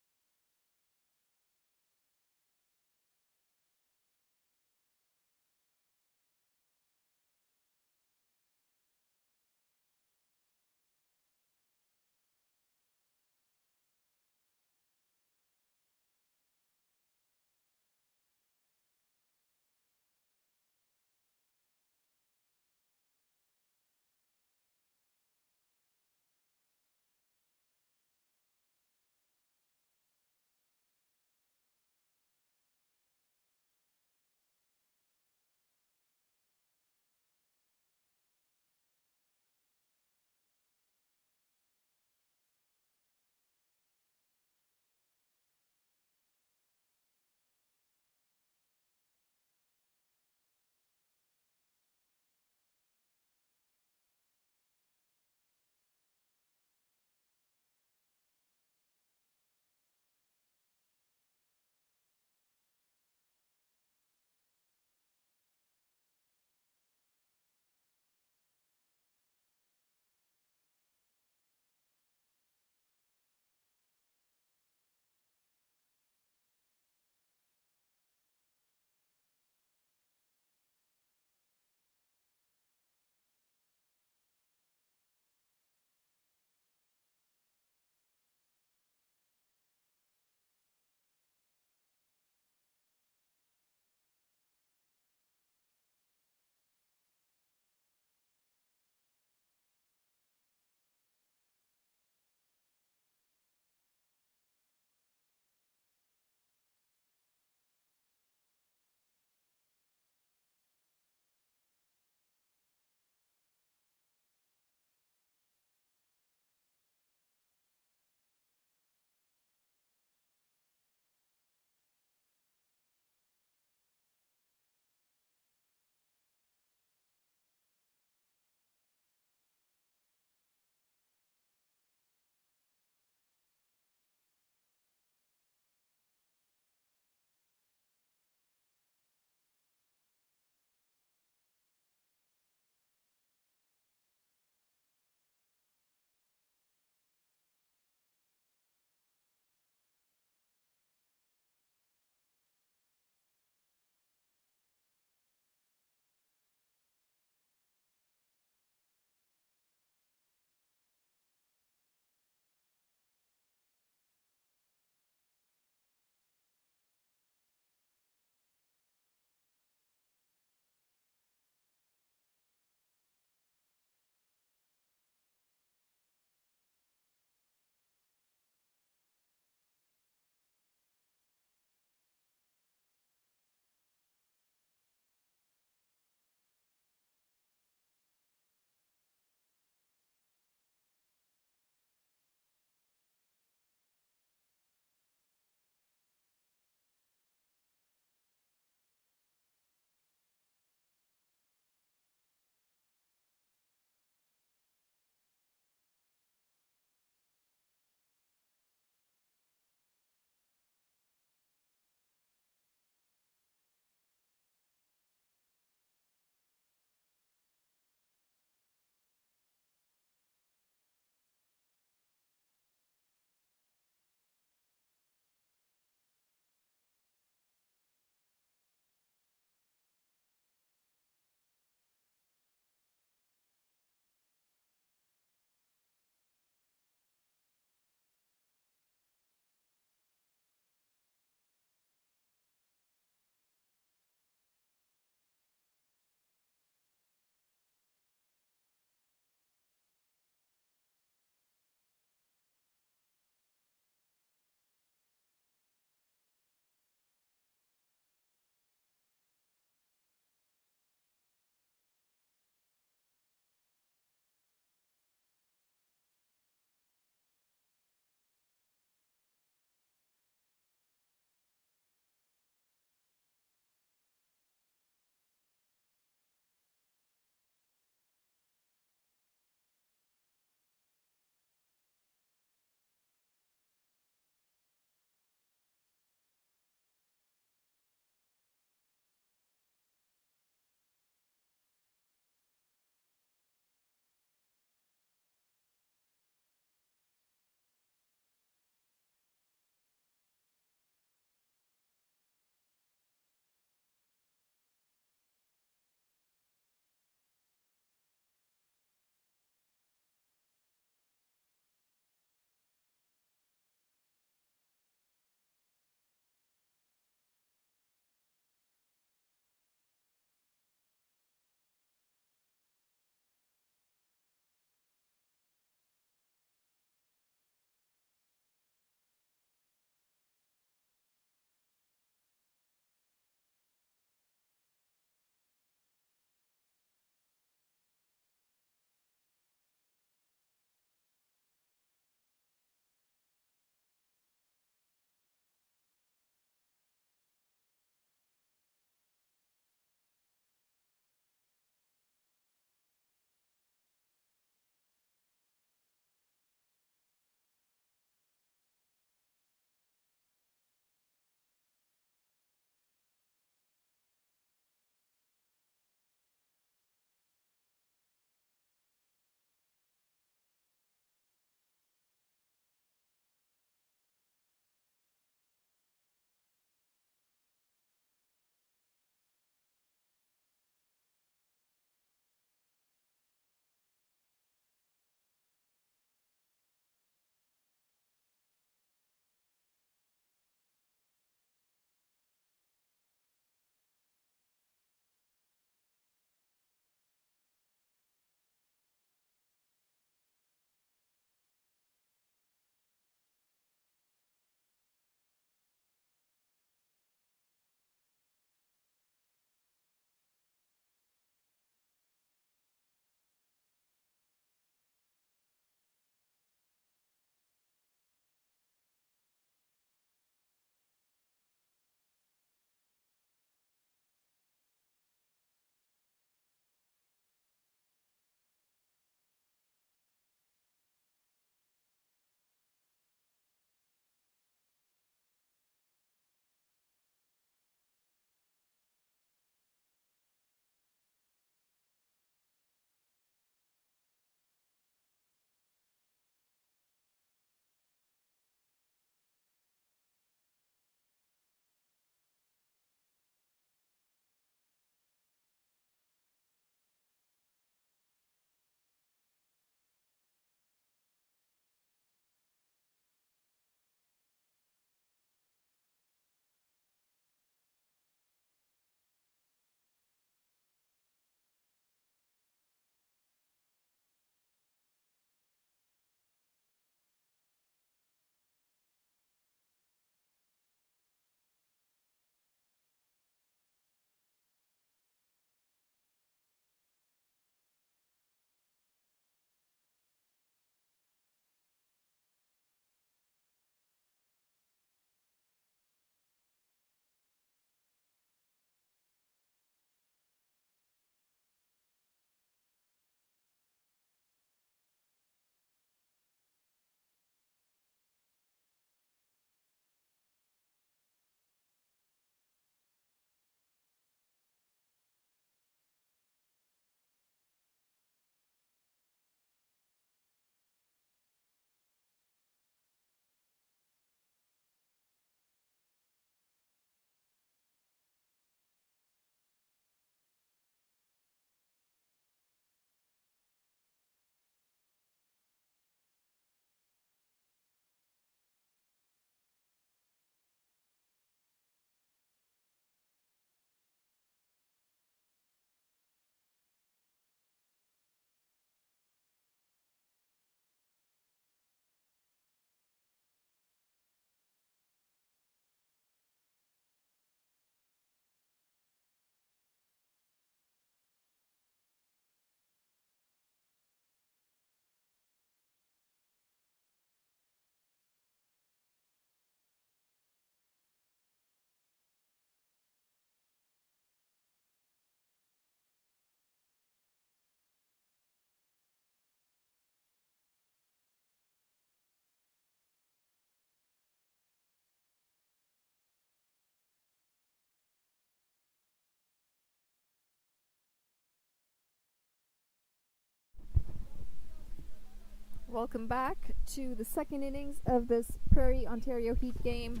Welcome back to the second innings of this Prairie Ontario Heat game.
6-1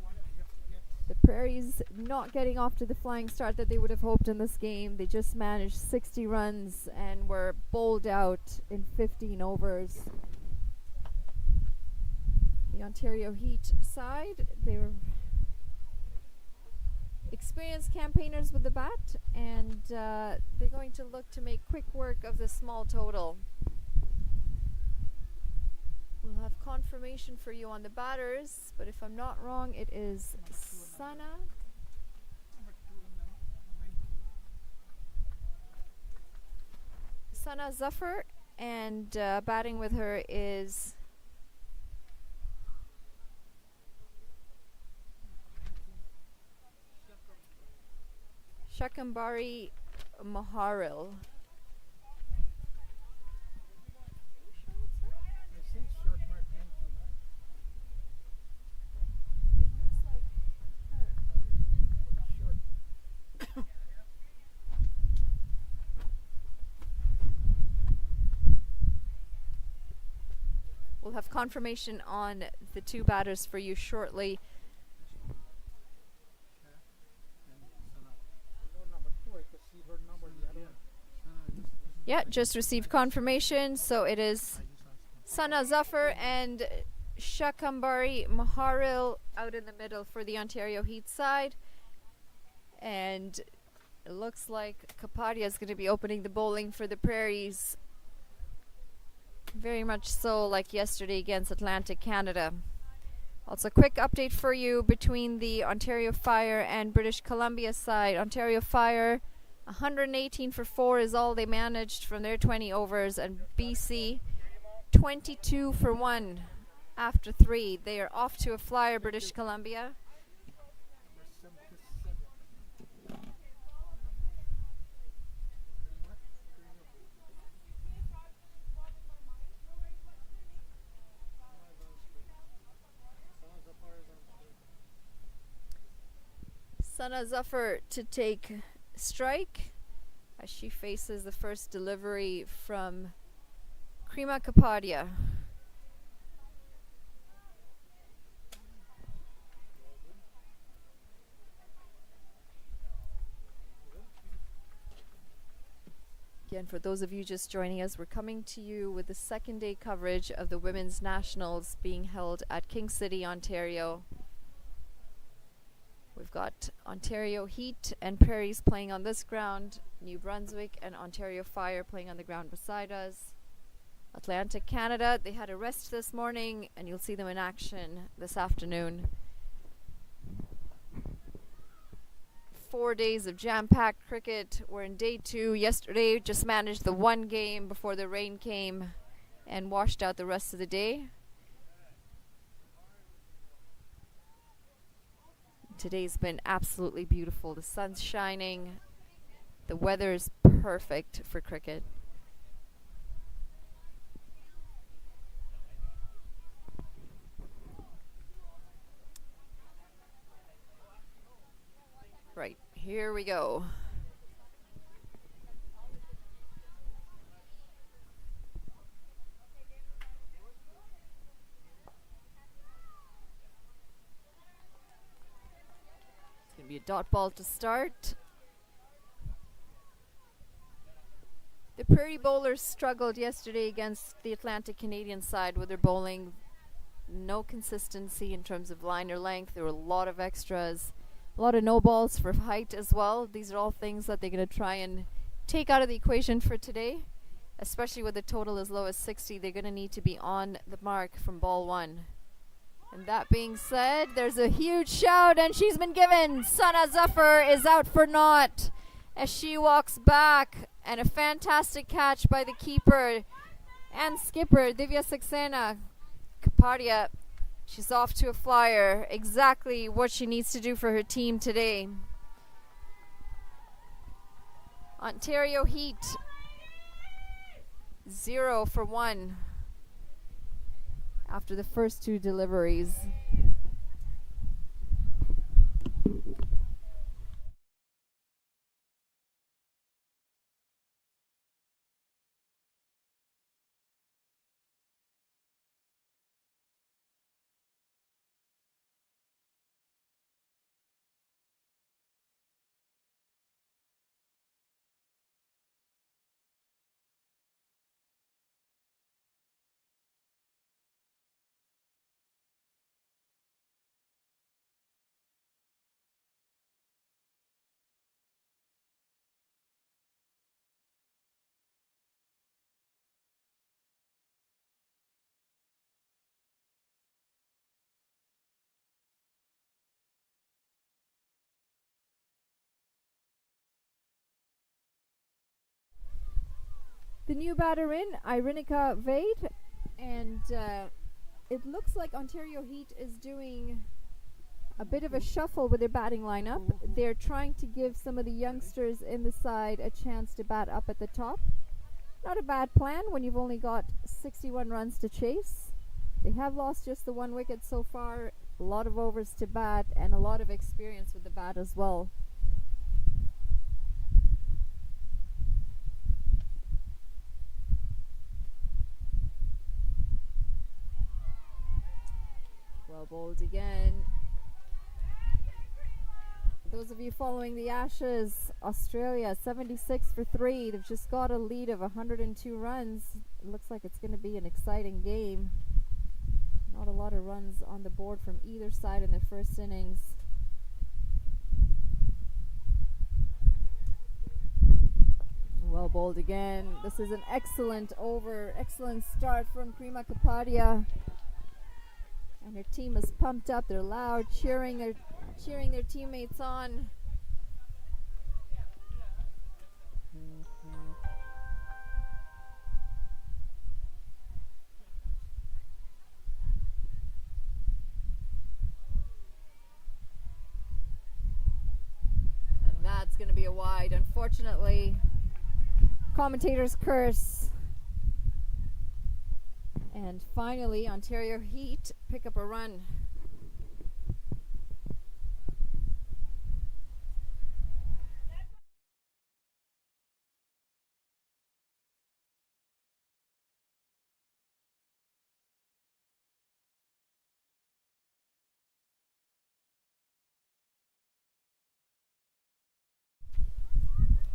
we have to get.
The Prairies not getting off to the flying start that they would have hoped in this game. They just managed 60 runs and were bowled out in 15 overs. The Ontario Heat side, they were experienced campaigners with the bat, and they're going to look to make quick work of the small total. We'll have confirmation for you on the batters, but if I'm not wrong, it is Sana.
Number 2 and 19.
Sana Zafar, and batting with her is Shakambari Maharil.
I say short mark 19.
It looks like her.
Short.
We'll have confirmation on the two batters for you shortly.
No, number 2. I could see her number. The other one.
Yeah, just received confirmation, so it is Sana Zafar and Shakambari Maharil out in the middle for the Ontario Heat side. And it looks like Kapadia is going to be opening the bowling for the Prairies. Very much so like yesterday against Atlantic Canada. Also, quick update for you between the Ontario Fire and British Columbia side. Ontario Fire, 118 for 4 is all they managed from their 20 overs, and BC, 22 for 1 after 3. They are off to a flyer, British Columbia.
Number 77.
Sana Zafar to take strike as she faces the first delivery from Krima Kapadia. Again, for those of you just joining us, we're coming to you with the second day coverage of the Women's Nationals being held at King City, Ontario. We've got Ontario Heat and Prairies playing on this ground, New Brunswick and Ontario Fire playing on the ground beside us. Atlantic Canada, they had a rest this morning, and you'll see them in action this afternoon. 4 days of jam-packed cricket. We're in day 2. Yesterday just managed the one game before the rain came and washed out the rest of the day. Today's been absolutely beautiful. The sun's shining. The weather is perfect for cricket. Right, here we go. It's going to be a dot ball to start. The Prairie bowlers struggled yesterday against the Atlantic Canadian side with their bowling. No consistency in terms of line or length. There were a lot of extras. A lot of no balls for height as well. These are all things that they're going to try and take out of the equation for today. Especially with a total as low as 60, they're going to need to be on the mark from ball 1. And that being said, there's a huge shout, and she's been given. Sana Zafar is out for naught as she walks back. And a fantastic catch by the keeper and skipper, Divya Saxena. Kapadia, she's off to a flyer. Exactly what she needs to do for her team today. Ontario Heat, 0 for 1 after the first 2 deliveries. The new batter in, Irinika Vade, and it looks like Ontario Heat is doing a bit of a shuffle with their batting lineup. They're trying to give some of the youngsters in the side a chance to bat up at the top. Not a bad plan when you've only got 61 runs to chase. They have lost just the 1 wicket so far, a lot of overs to bat, and a lot of experience with the bat as well. Well bowled again. Those of you following the Ashes, Australia 76 for 3. They've just got a lead of 102 runs. It looks like it's going to be an exciting game. Not a lot of runs on the board from either side in the first innings. Well bowled again. This is an excellent over, excellent start from Prima Kapadia. And her team is pumped up. They're loud, cheering their teammates on. And that's going to be a wide, unfortunately. Commentator's curse. And finally, Ontario Heat pick up a run.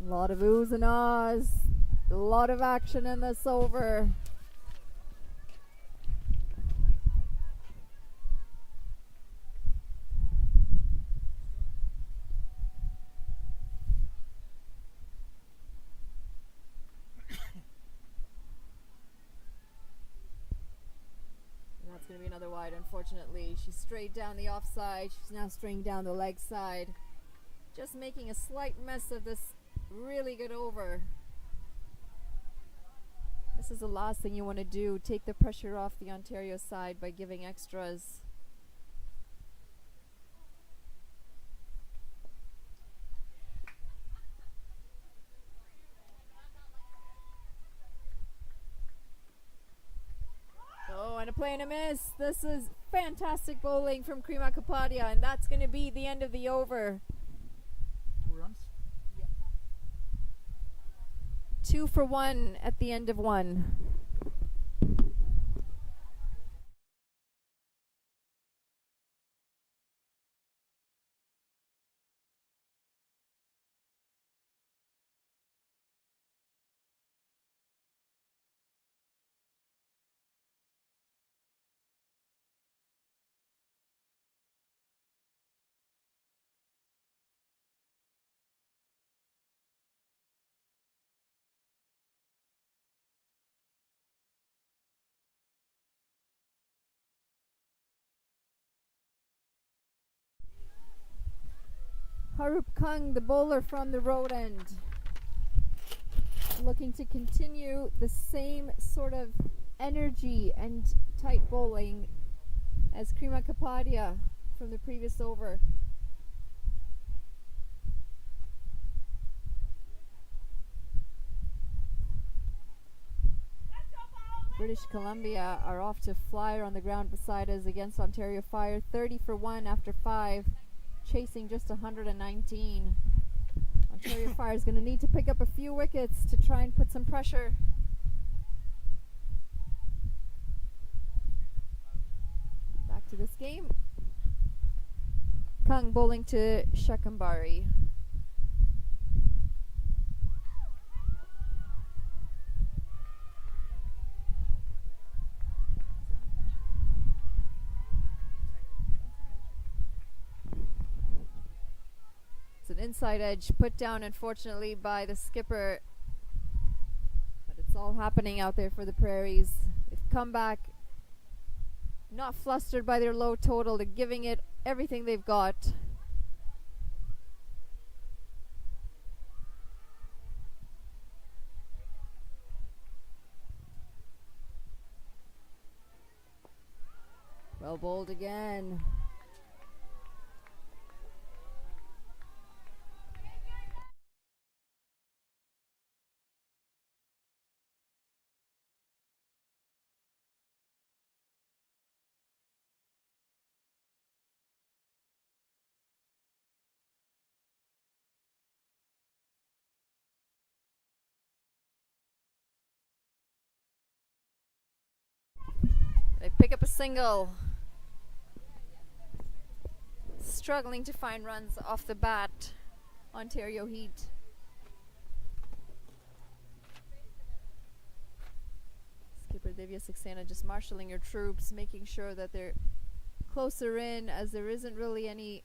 A lot of oohs and ahs. A lot of action in this over. That's going to be another wide, unfortunately. She strayed down the offside. She's now straying down the leg side. Just making a slight mess of this really good over. This is the last thing you want to do. Take the pressure off the Ontario side by giving extras. Oh, and a play and a miss. This is fantastic bowling from Prima Kapadia, and that's going to be the end of the over.
2 runs.
2 for 1 at the end of 1. Harup Kung, the bowler from the road end, looking to continue the same sort of energy and tight bowling as Prima Kapadia from the previous over. British Columbia are off to flyer on the ground beside us against Ontario Fire. 30 for 1 after 5. Chasing just 119. Ontario Fire is going to need to pick up a few wickets to try and put some pressure. Back to this game. Kung bowling to Shakambari. An inside edge put down, unfortunately, by the skipper, but it's all happening out there for the Prairies. They've come back not flustered by their low total. They're giving it everything they've got. Well bowled again. They pick up a single. Struggling to find runs off the bat, Ontario Heat. Skipper Divya Saxena just marshalling your troops, making sure that they're closer in, as there isn't really any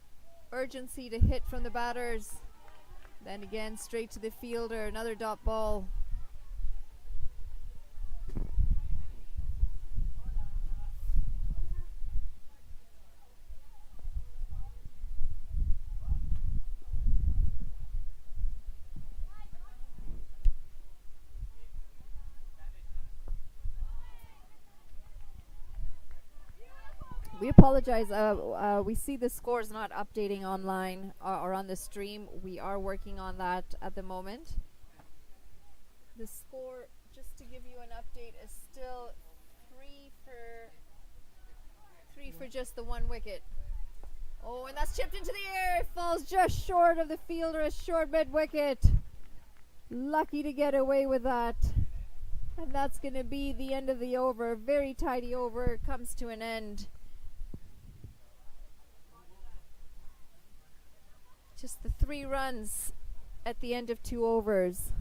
urgency to hit from the batters. Then again, straight to the fielder, another dot ball. We apologize. We see the scores not updating online or on the stream. We are working on that at the moment. The score, just to give you an update, is still three for just the one wicket. Oh, and that's chipped into the air. It falls just short of the fielder, a short mid wicket. Lucky to get away with that. And that's going to be the end of the over. Very tidy over. Comes to an end. Just the 3 runs at the end of 2 overs.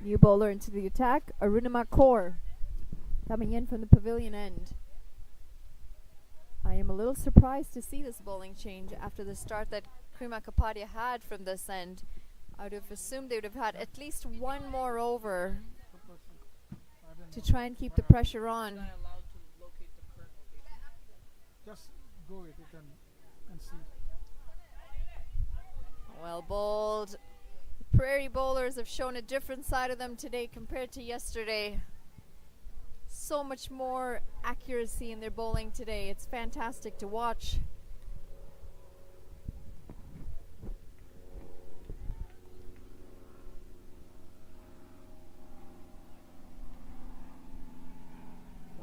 New bowler into the attack, Arunima Kaur, coming in from the pavilion end. I am a little surprised to see this bowling change after the start that Krima Kapadia had from this end. I would have assumed they would have had at least one more over to try and keep the pressure on.
Just go with it and see.
Well bowled. Prairie bowlers have shown a different side of them today compared to yesterday. So much more accuracy in their bowling today. It's fantastic to watch.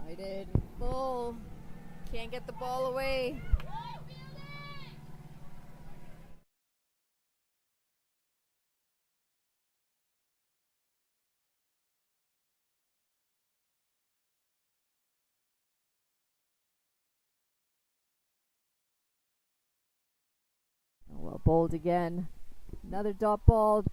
Lighted, full. Can't get the ball away. Well bowled again. Another dot ball.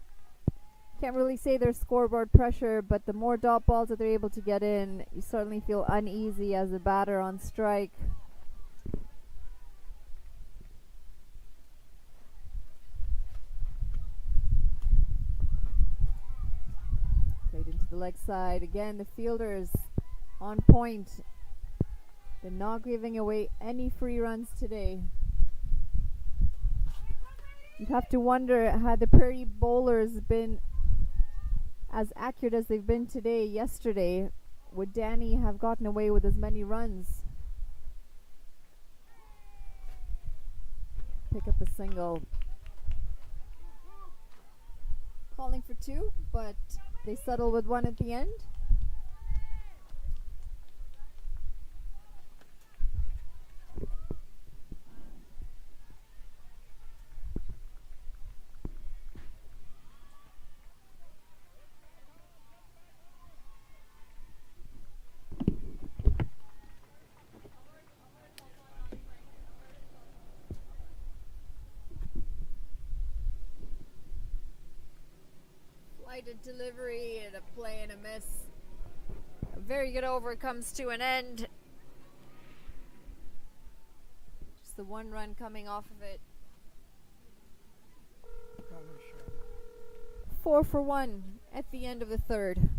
Can't really say there's scoreboard pressure, but the more dot balls that they're able to get in, you certainly feel uneasy as a batter on strike. Played into the leg side. Again, the fielders on point. They're not giving away any free runs today. You'd have to wonder, had the Prairie bowlers been as accurate as they've been today, yesterday, would Danny have gotten away with as many runs? Pick up a single. Calling for 2, but they settle with 1 at the end. Flighted delivery and a play and a miss. A very good over comes to an end. Just the one run coming off of it. 4 for 1 at the end of the third.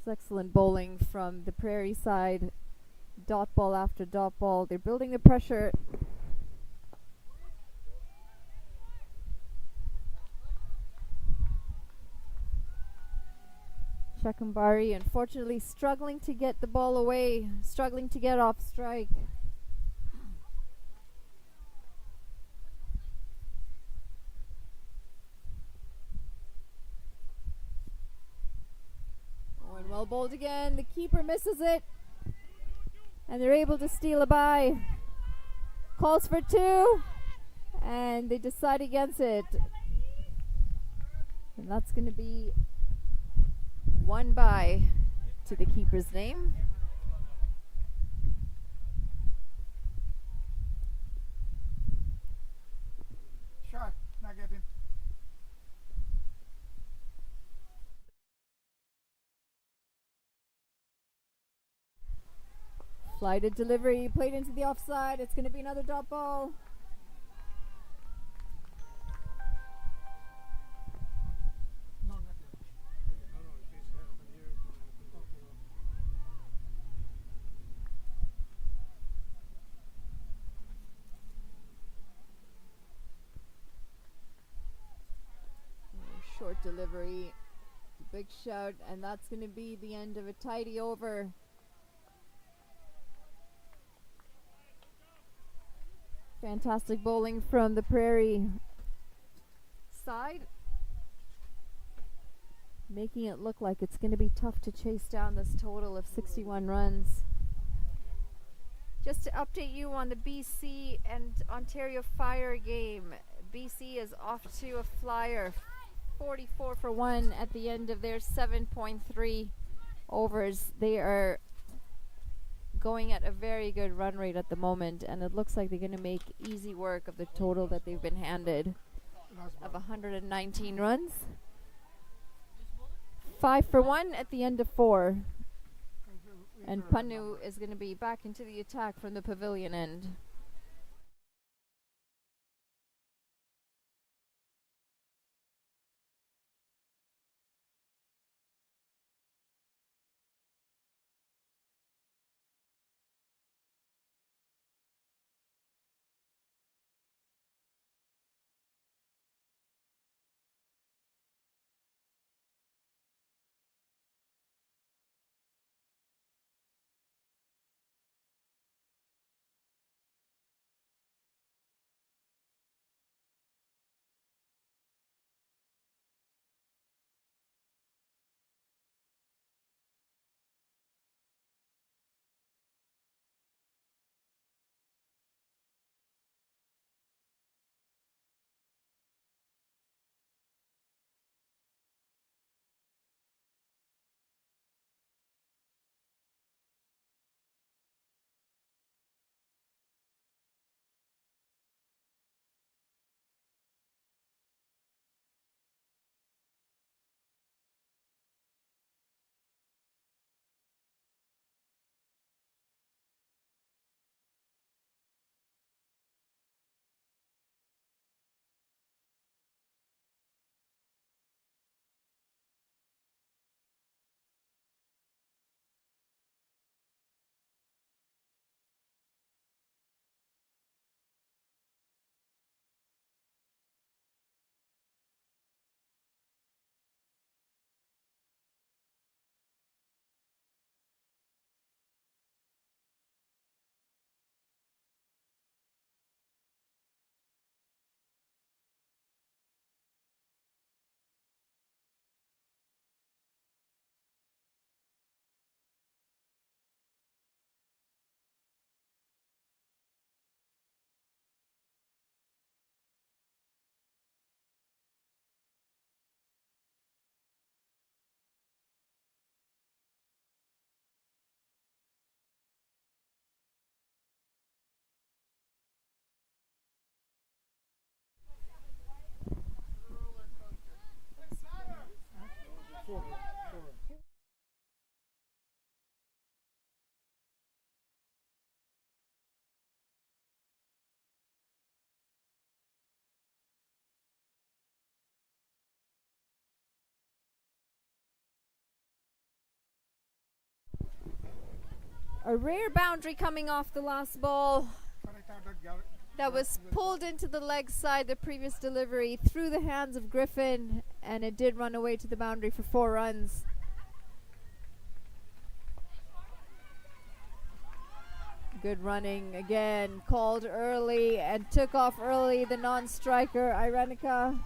It's excellent bowling from the Prairie side. Dot ball after dot ball. They're building the pressure. Shakambari unfortunately struggling to get the ball away, struggling to get off strike. Oh, and well bowled again. The keeper misses it. And they're able to steal a bye. Calls for 2. And they decide against it. And that's going to be 1 bye to the keeper's name.
Shot, not getting.
Flighted delivery, played into the offside. It's going to be another dot ball.
No, not yet.
Short delivery, big shout, and that's going to be the end of a tidy over. Fantastic bowling from the Prairie side, making it look like it's going to be tough to chase down this total of 61 runs. Just to update you on the BC and Ontario Fire game, BC is off to a flyer, 44 for 1 at the end of their 7.3 overs. They are going at a very good run rate at the moment, and it looks like they're going to make easy work of the total that they've been handed of 119 runs. 5 for 1 at the end of 4. And Panu is going to be back into the attack from the pavilion end. A rare boundary coming off the last ball. That was pulled into the leg side, the previous delivery, through the hands of Griffin, and it did run away to the boundary for 4 runs. Good running again, called early and took off early, the non-striker, Irenica.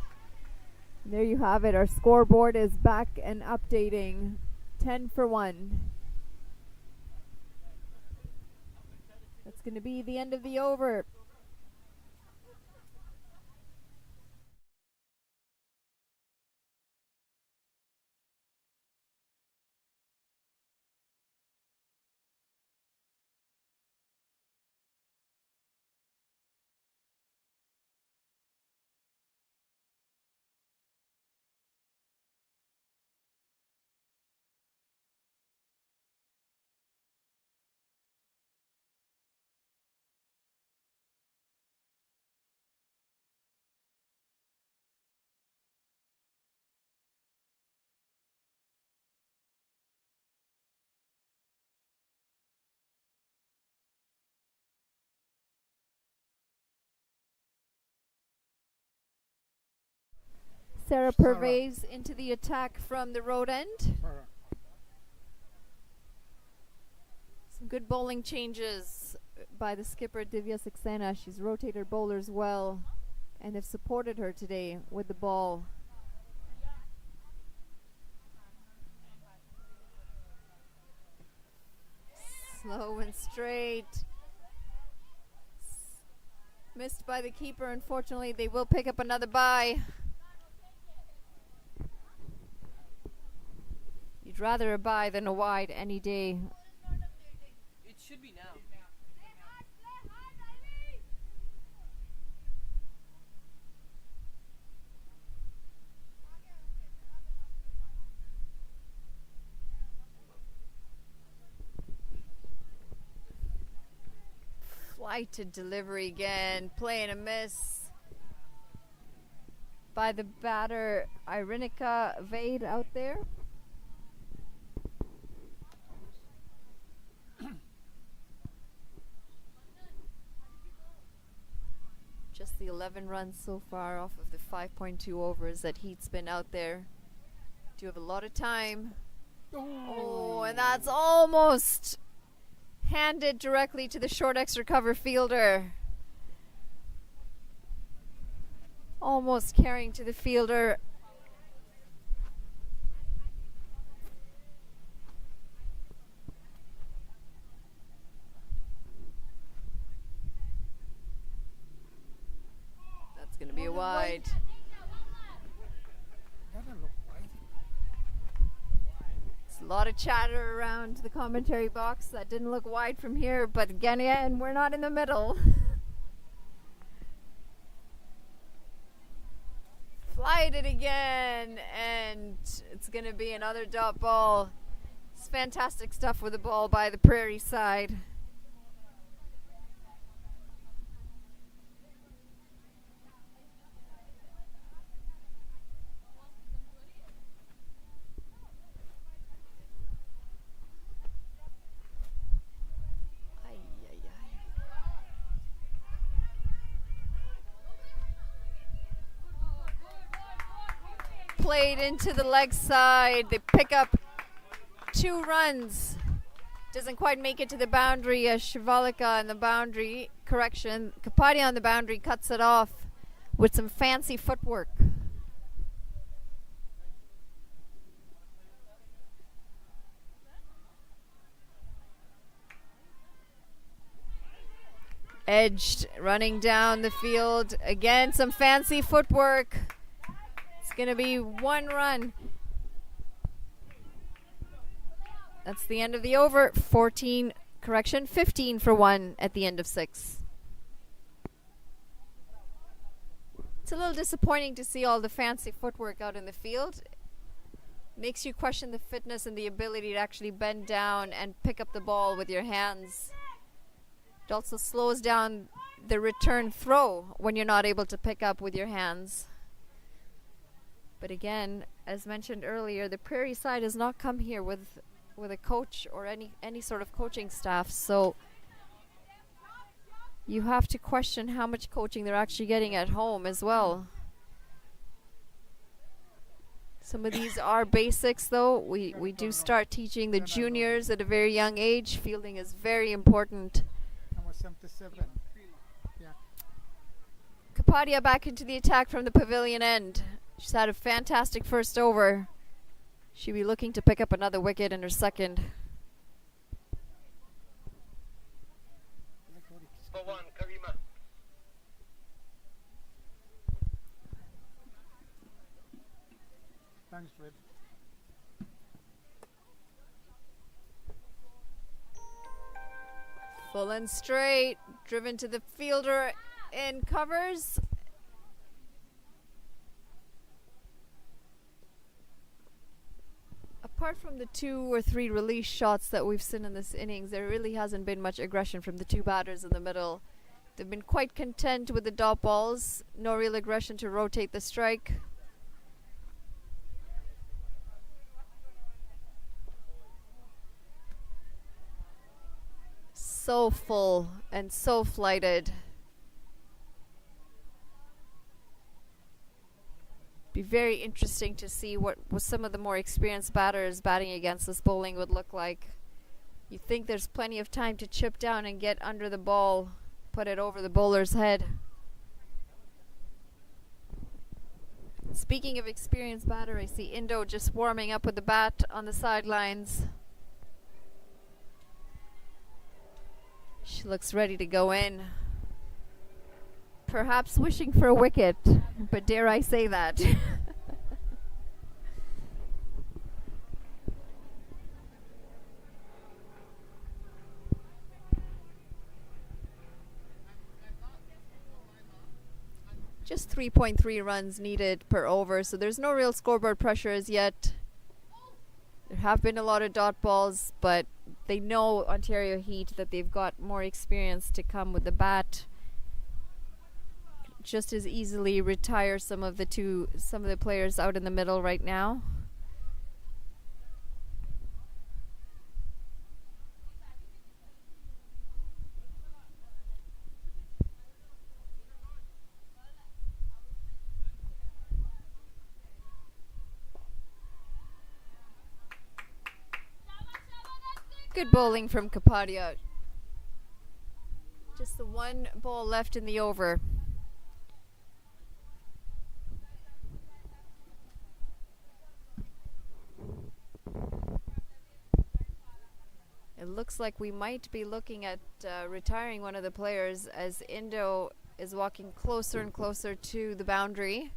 There you have it, our scoreboard is back and updating, 10 for 1. That's going to be the end of the over. Sarah Prairies into the attack from the road end. Some good bowling changes by the skipper Divya Saxena. She's rotated bowlers well and have supported her today with the ball. Slow and straight. Missed by the keeper. Unfortunately, they will pick up another bye. You'd rather a bye than a wide any day.
It should be now.
Flighted delivery again, playing a miss by the batter Irenica Vade out there. Just the 11 runs so far off of the 5.2 overs that Heat's been out there. Do have a lot of time. Oh, and that's almost handed directly to the short extra cover fielder. Almost carrying to the fielder. That's going to be a wide. A lot of chatter around the commentary box. That didn't look wide from here, but again, we're not in the middle. Flight it again, and it's going to be another dot ball. It's fantastic stuff with the ball by the Prairie side. Played into the leg side. They pick up 2 runs. Doesn't quite make it to the boundary. Shivalika on the boundary. Correction. Kapadia on the boundary cuts it off with some fancy footwork. Edged, running down the field. Again, some fancy footwork. Going to be 1 run. That's the end of the over. 15 for 1 at the end of 6. It's a little disappointing to see all the fancy footwork out in the field. Makes you question the fitness and the ability to actually bend down and pick up the ball with your hands. It also slows down the return throw when you're not able to pick up with your hands. But again, as mentioned earlier, the Prairie side has not come here with with a coach or any sort of coaching staff. So you have to question how much coaching they're actually getting at home as well. Some of these are basics, though. We do start teaching the juniors at a very young age. Fielding is very important.
Number 77. Yeah.
Kapadia back into the attack from the pavilion end. She's had a fantastic first over. She'll be looking to pick up another wicket in her second.
For one, Karima.
Thanks, Red.
Full and straight, driven to the fielder in covers. Apart from the 2 or 3 release shots that we've seen in this innings, there really hasn't been much aggression from the 2 batters in the middle. They've been quite content with the dot balls. No real aggression to rotate the strike. So full and so flighted. Be very interesting to see what some of the more experienced batters batting against this bowling would look like. You think there's plenty of time to chip down and get under the ball, put it over the bowler's head. Speaking of experienced batter, I see Indo just warming up with the bat on the sidelines. She looks ready to go in. Perhaps wishing for a wicket, but dare I say that? Just 3.3 runs needed per over, so there's no real scoreboard pressure as yet. There have been a lot of dot balls, but they know Ontario Heat that they've got more experience to come with the bat. Just as easily retire some of the players out in the middle right now. Good bowling from Kapadia. Just the one ball left in the over. It looks like we might be looking at retiring one of the players as Indo is walking closer and closer to the boundary.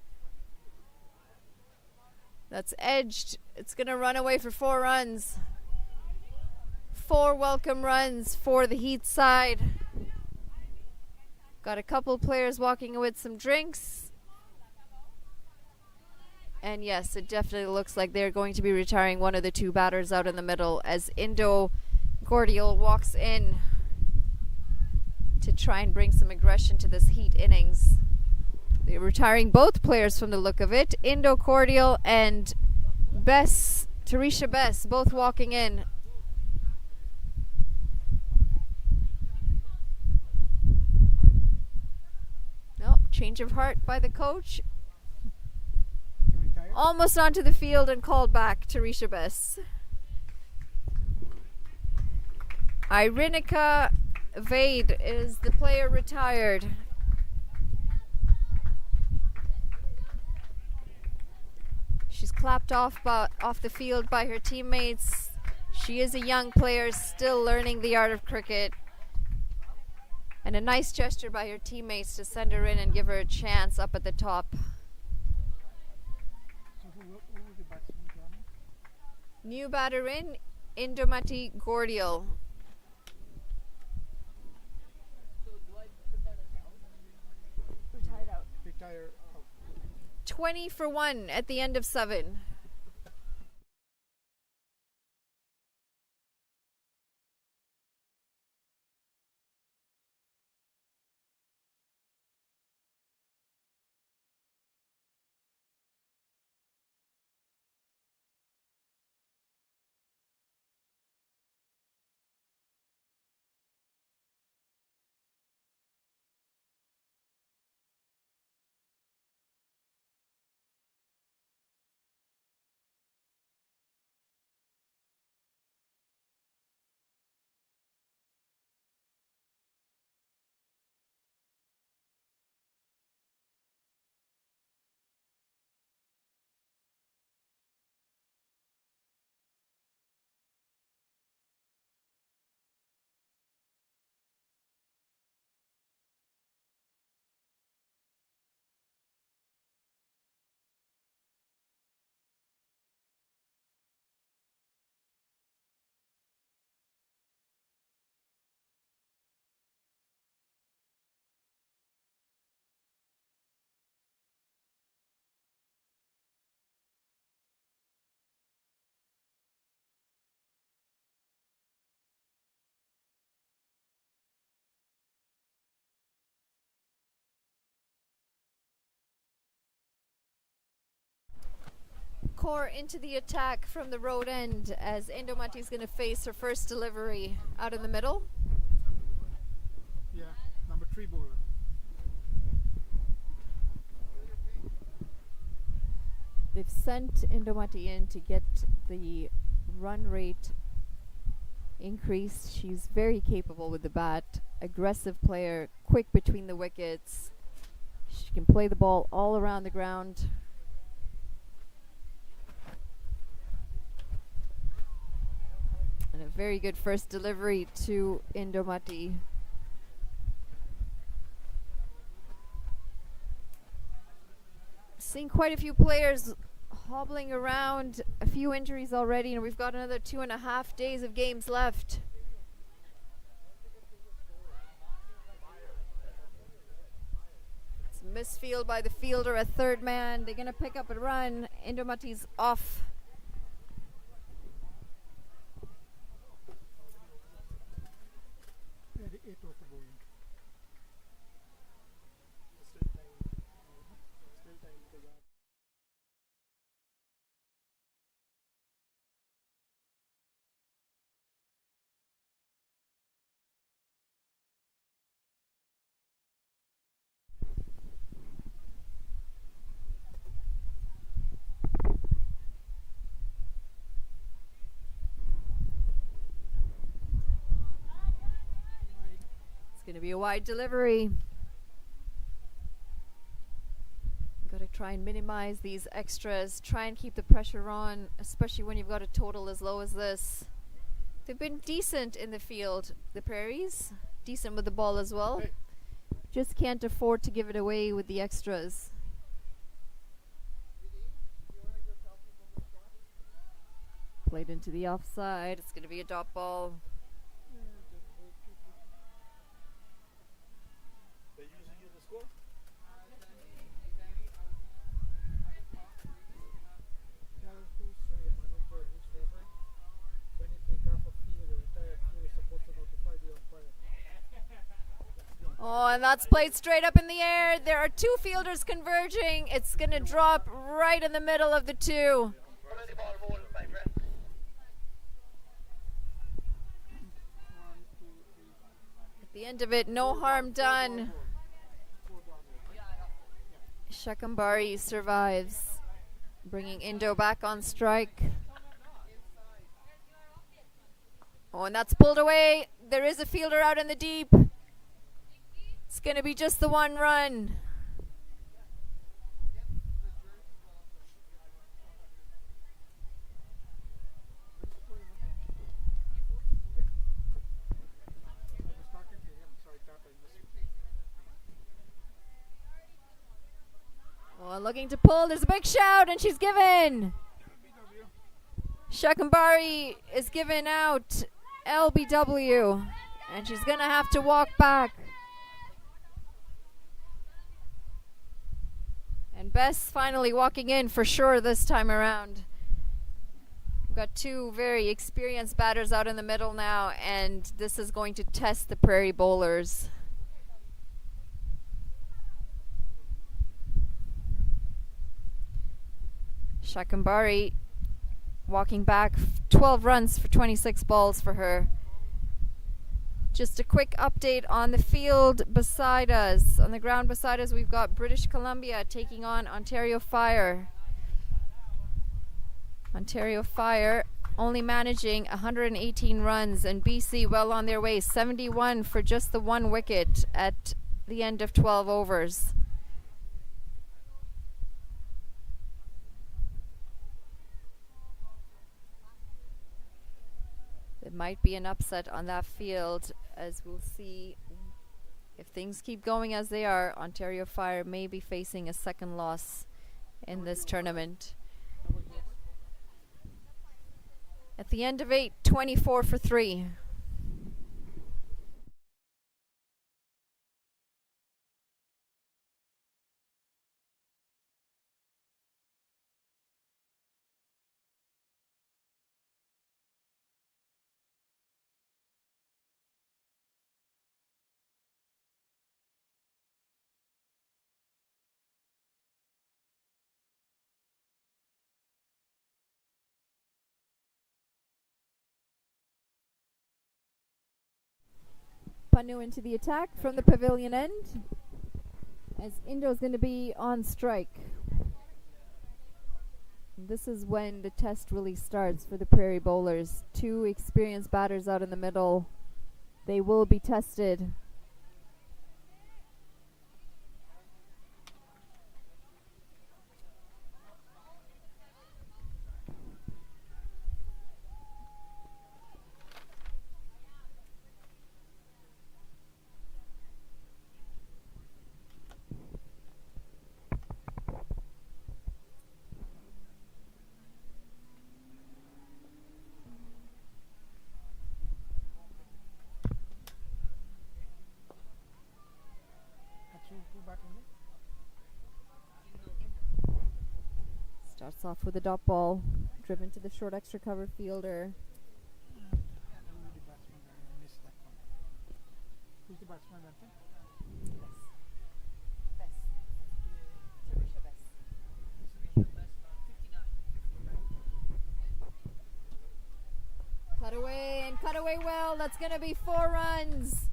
That's edged. It's going to run away for 4 runs. 4 welcome runs for the Heat side. Got a couple players walking with some drinks. And yes, it definitely looks like they're going to be retiring one of the 2 batters out in the middle as Indo Gordial walks in to try and bring some aggression to this Heat innings. They're retiring both players from the look of it. Indo Cordial and Tarisha Bess, both walking in. No, change of heart by the coach. Almost onto the field and called back, Tarisha Bess. Irinika Vade is the player retired. She's clapped off the field by her teammates. She is a young player still learning the art of cricket. And a nice gesture by her teammates to send her in and give her a chance up at the top.
So who was the batsman, Johnny?
New batter in, Indomati Gordial.
So do I put that as out?
Retire out.
20 for 1 at the end of 7. core into the attack from the road end as Indomati is going to face her first delivery out in the middle.
Yeah, number 3 bowler.
They've sent Indomati in to get the run rate increased. She's very capable with the bat, aggressive player, quick between the wickets. She can play the ball all around the ground. And a very good first delivery to Indomati. Seeing quite a few players hobbling around, a few injuries already, and we've got another 2.5 days of games left. It's a misfield by the fielder, a third man. They're going to pick up a run. Indomati's off.
Yeah, the 8 over bowling.
It's going to be a wide delivery. Got to try and minimize these extras, try and keep the pressure on, especially when you've got a total as low as this. They've been decent in the field, the Prairies, decent with the ball as well.
Hey.
Just can't afford to give it away with the extras. Played into the offside. It's going to be a dot ball.
They usually give the score?
Now, who's manager, who's referee? When you take off a field, the retired field is supposed to notify the umpire.
Oh, and that's played straight up in the air. There are two fielders converging. It's going to drop right in the middle of the two. At the end of it, no harm done. Shakambari survives, bringing Indo back on strike. Oh, and that's pulled away. There is a fielder out in the deep. It's going to be just the one run. Oh, looking to pull. There's a big shout, and she's given. Shakambari is given out LBW, and she's going to have to walk back. And Bess finally walking in for sure this time around. We've got two very experienced batters out in the middle now, and this is going to test the Prairie bowlers. Shakambari walking back, 12 runs for 26 balls for her. Just a quick update on the field beside us. On the ground beside us, we've got British Columbia taking on Ontario Fire. Ontario Fire only managing 118 runs, and BC well on their way, 71 for just the one wicket at the end of 12 overs. There might be an upset on that field, as we'll see. If things keep going as they are, Ontario Fire may be facing a second loss in this tournament. At the end of 8, 24 for 3. Panu into the attack from the pavilion end, as Indo's going to be on strike. This is when the test really starts for the Prairie bowlers. Two experienced batters out in the middle. They will be tested.
Two back in
Starts off with a dot ball, driven to the short extra cover fielder.
Who's the batsman? I missed that one. Who's the batsman that time?
Cut away well. That's going to be 4 runs.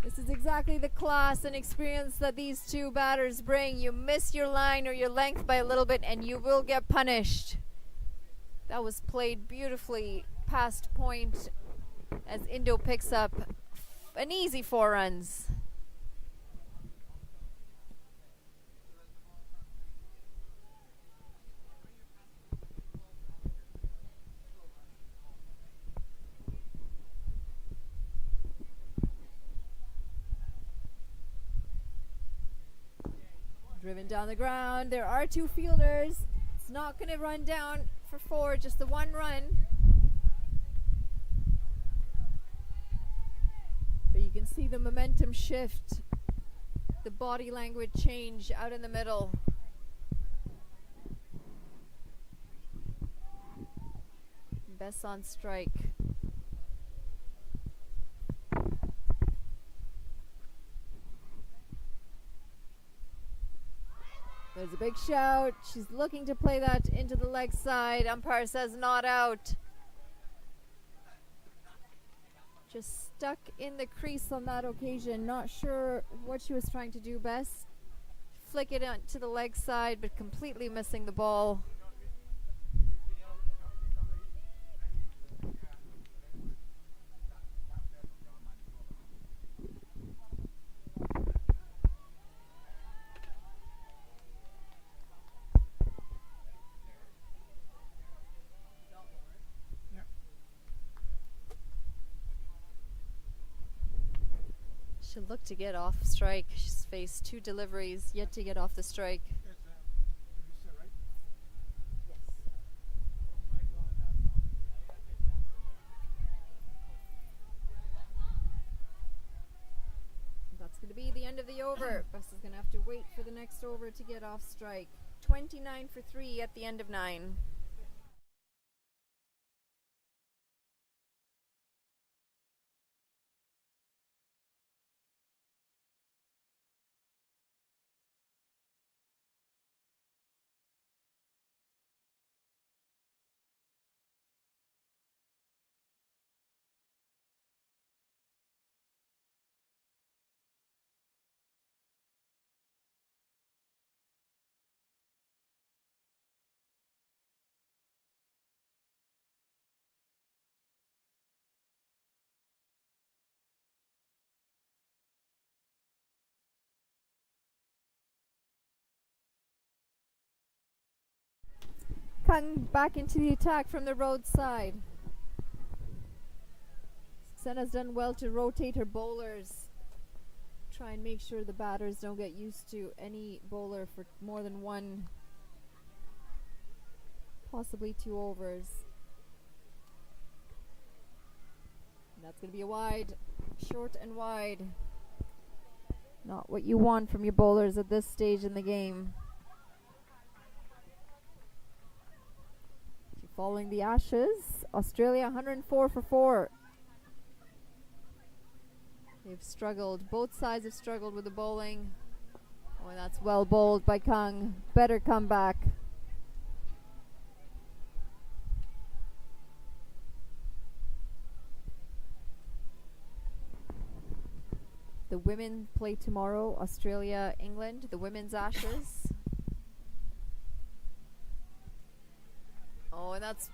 This is exactly the class and experience that these two batters bring. You miss your line or your length by a little bit and you will get punished. That was played beautifully past point as Indo picks up an easy 4 runs. Driven down the ground. There are 2 fielders. It's not going to run down for 4, just the 1 run. But you can see the momentum shift, the body language change out in the middle. Best on strike. There's a big shout. She's looking to play that into the leg side. Umpire says not out. Just stuck in the crease on that occasion. Not sure what she was trying to do best. Flick it to the leg side, but completely missing the ball. She'll look to get off strike. She's faced 2 deliveries, yet to get off the strike.
Right?
That's going to be the end of the over. Bess is going to have to wait for the next over to get off strike. 29 for 3 at the end of 9. Kung back into the attack from the roadside. Senna's done well to rotate her bowlers. Try and make sure the batters don't get used to any bowler for more than 1, possibly 2 overs. And that's going to be a wide, short and wide. Not what you want from your bowlers at this stage in the game. Following the Ashes, Australia 104 for 4. They've struggled. Both sides have struggled with the bowling. Oh, and that's well bowled by Kung. Better comeback. The women play tomorrow, Australia, England, the women's Ashes. Oh, and that's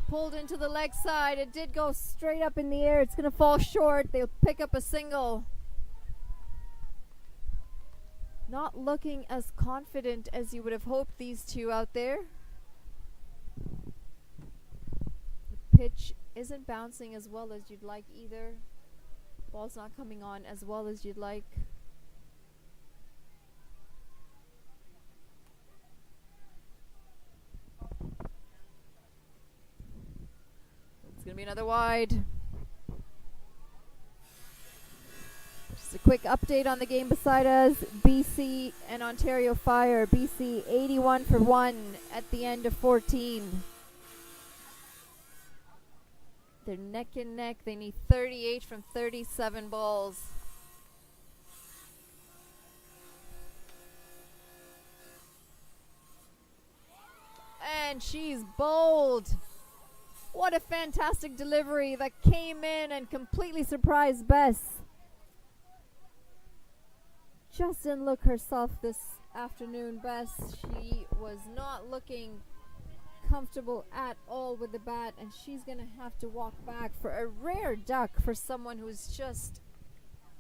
pulled into the leg side. It did go straight up in the air. It's going to fall short. They'll pick up a single. Not looking as confident as you would have hoped, these two out there. The pitch isn't bouncing as well as you'd like either. Ball's not coming on as well as you'd like. It's going to be another wide. Just a quick update on the game beside us. BC and Ontario Fire. BC 81 for 1 at the end of 14. They're neck and neck. They need 38 from 37 balls. And she's bowled. What a fantastic delivery that came in and completely surprised Bess. Just didn't look herself this afternoon, Bess. She was not looking comfortable at all with the bat, and she's gonna have to walk back for a rare duck for someone who's just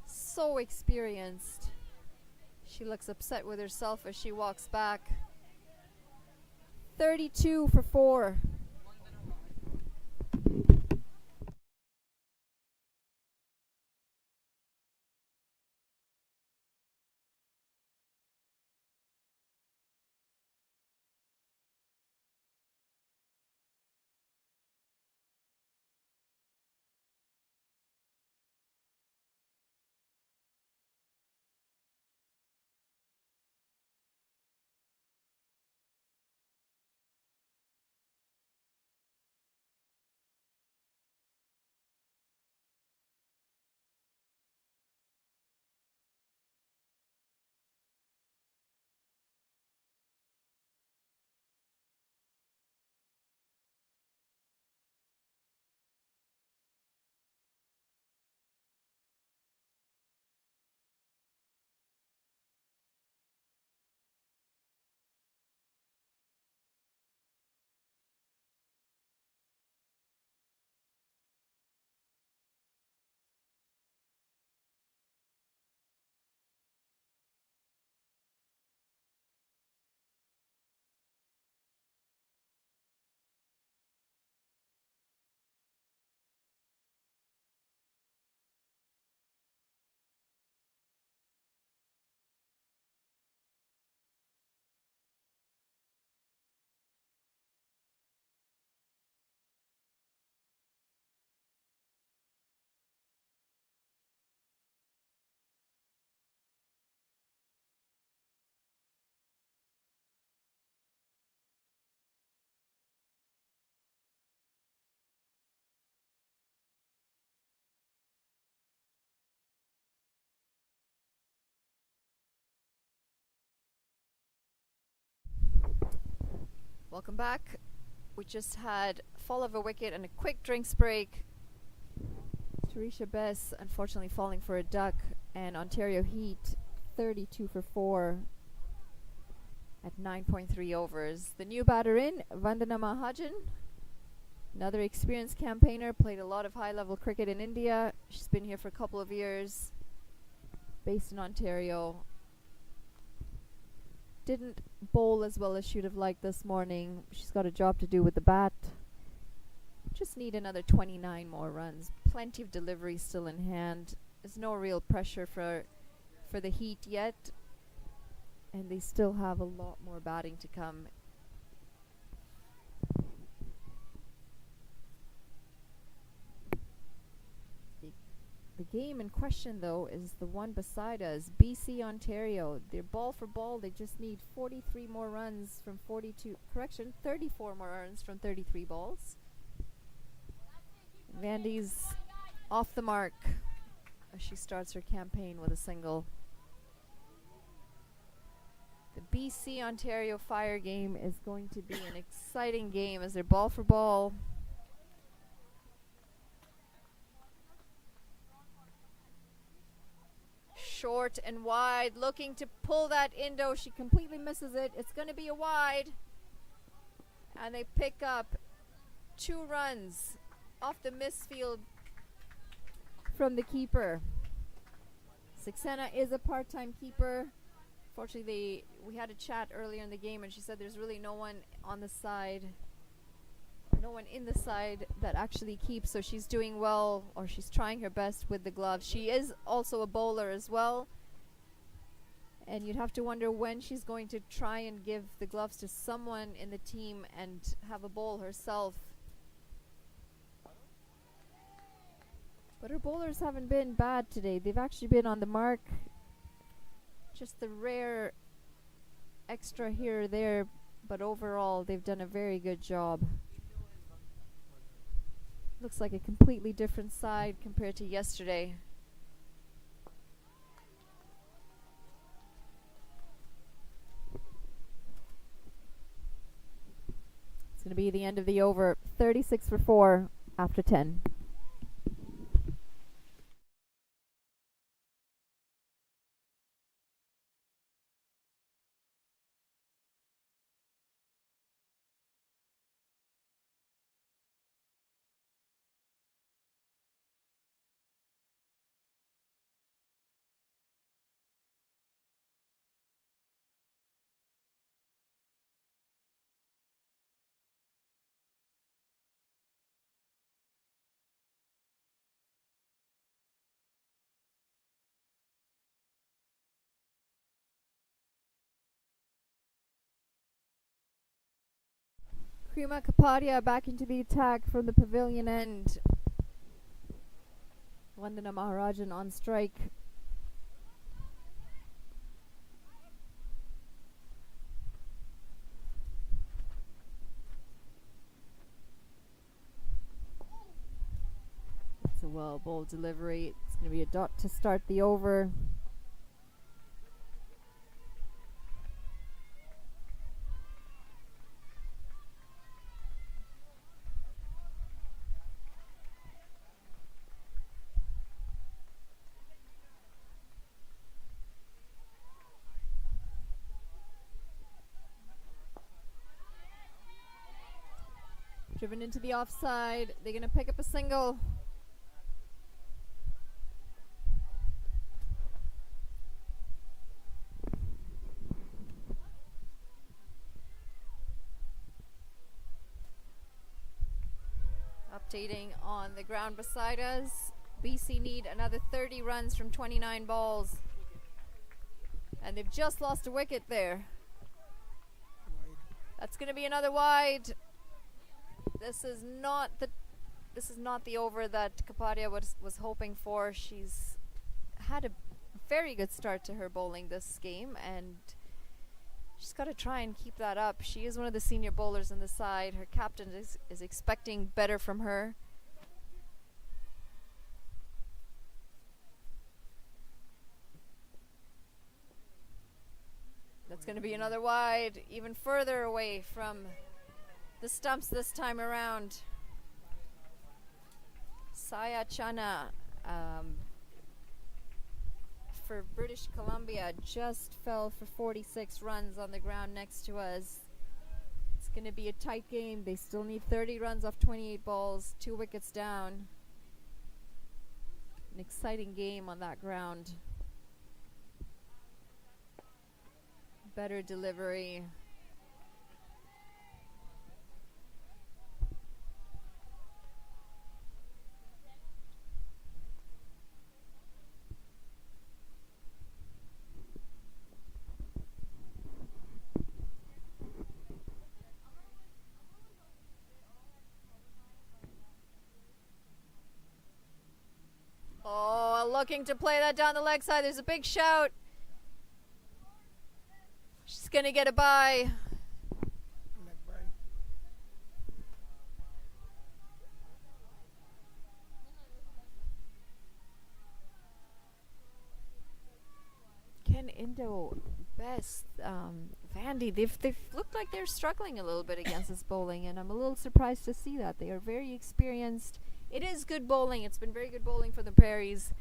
so experienced. She looks upset with herself as she walks back. 32 for 4. Welcome back. We just had fall of a wicket and a quick drinks break. Teresha Bess unfortunately falling for a duck, and Ontario Heat 32 for 4 at 9.3 overs. The new batter in, Vandana Mahajan, another experienced campaigner, played a lot of high-level cricket in India. She's been here for a couple of years, based in Ontario. Didn't bowl as well as she'd have liked this morning. She's got a job to do with the bat. Just need another 29 more runs. Plenty of delivery still in hand. There's no real pressure for the Heat yet, and they still have a lot more batting to come. The game in question, though, is the one beside us, BC Ontario. They're ball for ball. They just need 43 more runs from 34 more runs from 33 balls. Vandy's off the mark as she starts her campaign with a single. The BC Ontario Fire game is going to be an exciting game as they're ball for ball. Short and wide, looking to pull that Indo. She completely misses it. It's going to be a wide. And they pick up 2 runs off the misfield from the keeper. Saxena is a part-time keeper. Fortunately, we had a chat earlier in the game, and she said there's really no one on the side, no one in the side that actually keeps, so she's doing well, or she's trying her best with the gloves. She is also a bowler as well, and you'd have to wonder when she's going to try and give the gloves to someone in the team and have a bowl herself. But her bowlers haven't been bad today. They've actually been on the mark. Just the rare extra here or there, but overall they've done a very good job. Looks like a completely different side compared to yesterday. It's going to be the end of the over. 36 for 4 after 10. Krima Kapadia back into the attack from the pavilion end. Vandana Maharajan on strike. It's a well bowled delivery. It's going to be a dot to start the over. Driven into the offside. They're going to pick up a single. Updating on the ground beside us. BC need another 30 runs from 29 balls. And they've just lost a wicket there. That's going to be another wide. This is not the over that Kapadia was hoping for. She's had a very good start to her bowling this game, and she's got to try and keep that up. She is one of the senior bowlers on the side. Her captain is expecting better from her. That's going to be another wide, even further away from the stumps this time around. Saya Chana for British Columbia just fell for 46 runs on the ground next to us. It's going to be a tight game. They still need 30 runs off 28 balls, 2 wickets down. An exciting game on that ground. Better delivery. Oh, looking to play that down the leg side. There's a big shout. She's going to get a bye. Ken Indo, best. Vandy, they've looked like they're struggling a little bit against this bowling, and I'm a little surprised to see that. They are very experienced. It is good bowling. It's been very good bowling for the Prairies.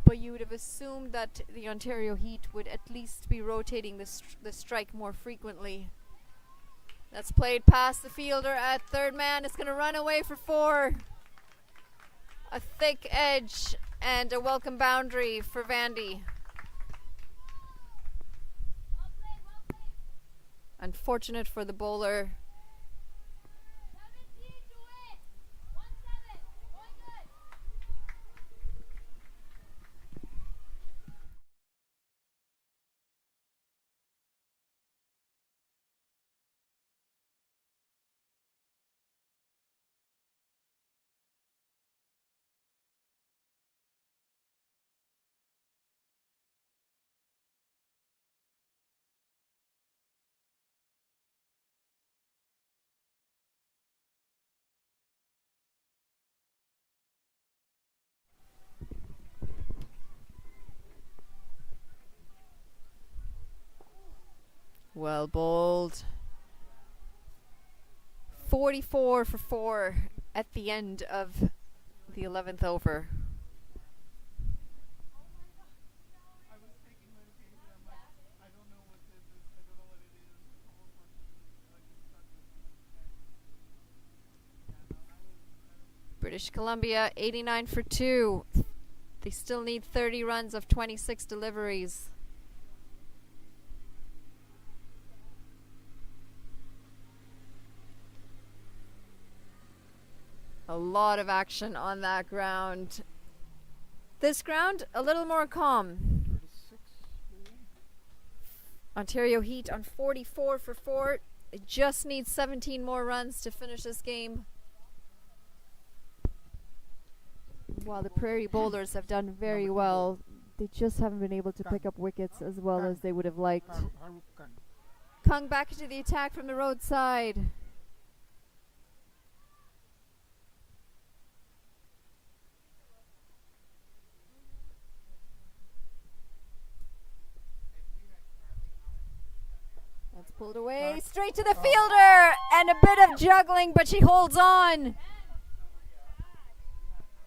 But but you would have assumed that the Ontario Heat would at least be rotating the strike more frequently. That's played past the fielder at third man. It's going to run away for 4. A thick edge and a welcome boundary for Vandy. Unfortunate for the bowler. Well bowled. 44 for 4 at the end of the 11th over.
I was taking medication. I'm like, I don't know what this is. I don't know what it is.
British Columbia 89 for 2. They still need 30 runs of 26 deliveries. A lot of action on that ground. This ground, a little more calm.
36.
Ontario Heat on 44 for 4. It just needs 17 more runs to finish this game. While the Prairie bowlers have done very well, they just haven't been able to pick up wickets as well as they would have liked. Kung back into the attack from the roadside. That's pulled away straight to the fielder, and a bit of juggling, but she holds on.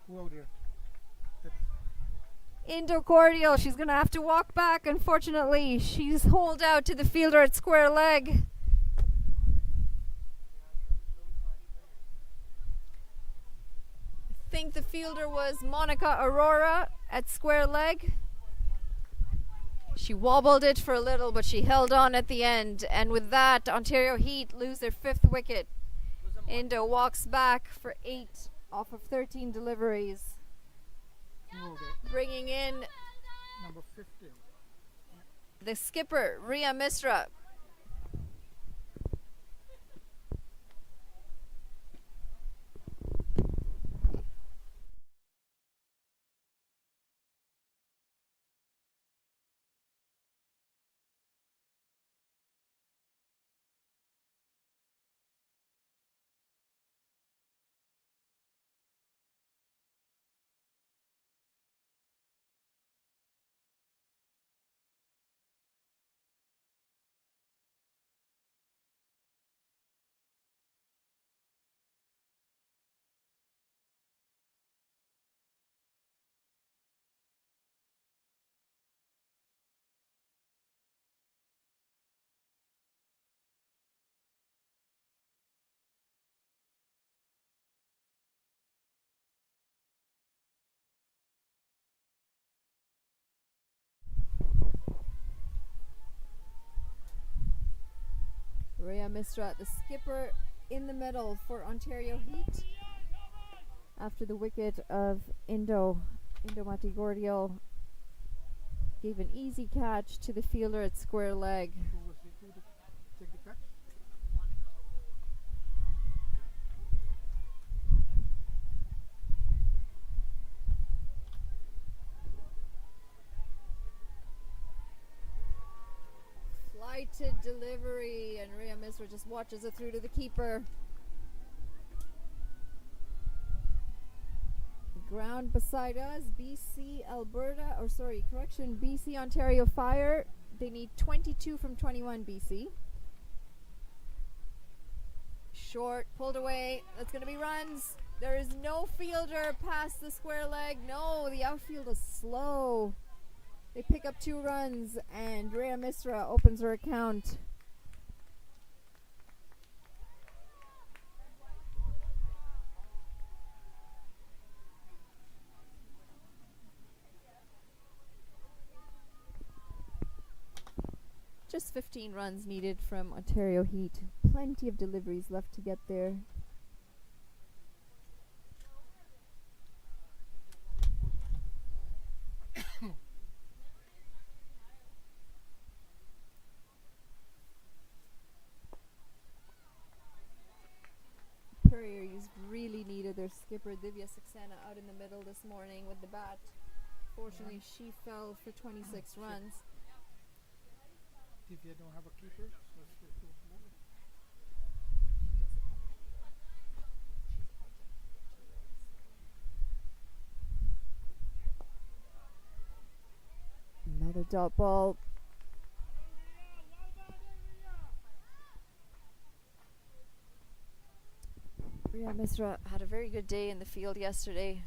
Whoa there.
Indo Cordial, she's going to have to walk back, unfortunately. She's holed out to the fielder at square leg. I think the fielder was Monica Aurora at square leg. She wobbled it for a little, but she held on at the end. And with that, Ontario Heat lose their 5th wicket. Indo walks back for 8 off of 13 deliveries. Bringing in
Number 15.
the skipper, Ria Misra. Ria Misra, the skipper, in the middle for Ontario Heat. After the wicket of Indo Matigordio gave an easy catch to the fielder at square leg.
Who was it? Who take the catch?
Flighted delivery, and Ria Misra just watches it through to the keeper. Ground beside us, BC Ontario Fire. They need 22 from 21 BC. Short, pulled away. That's going to be runs. There is no fielder past the square leg. No, the outfield is slow. They pick up 2 runs, and Rhea Misra opens her account. Just 15 runs needed from Ontario Heat. Plenty of deliveries left to get there. Prairies really needed their skipper Divya Saxena out in the middle this morning with the bat. Fortunately, she fell for 26 runs.
If you don't have a keeper, so it's just too low.
Another dot ball. Rhea Misra had a very good day in the field yesterday.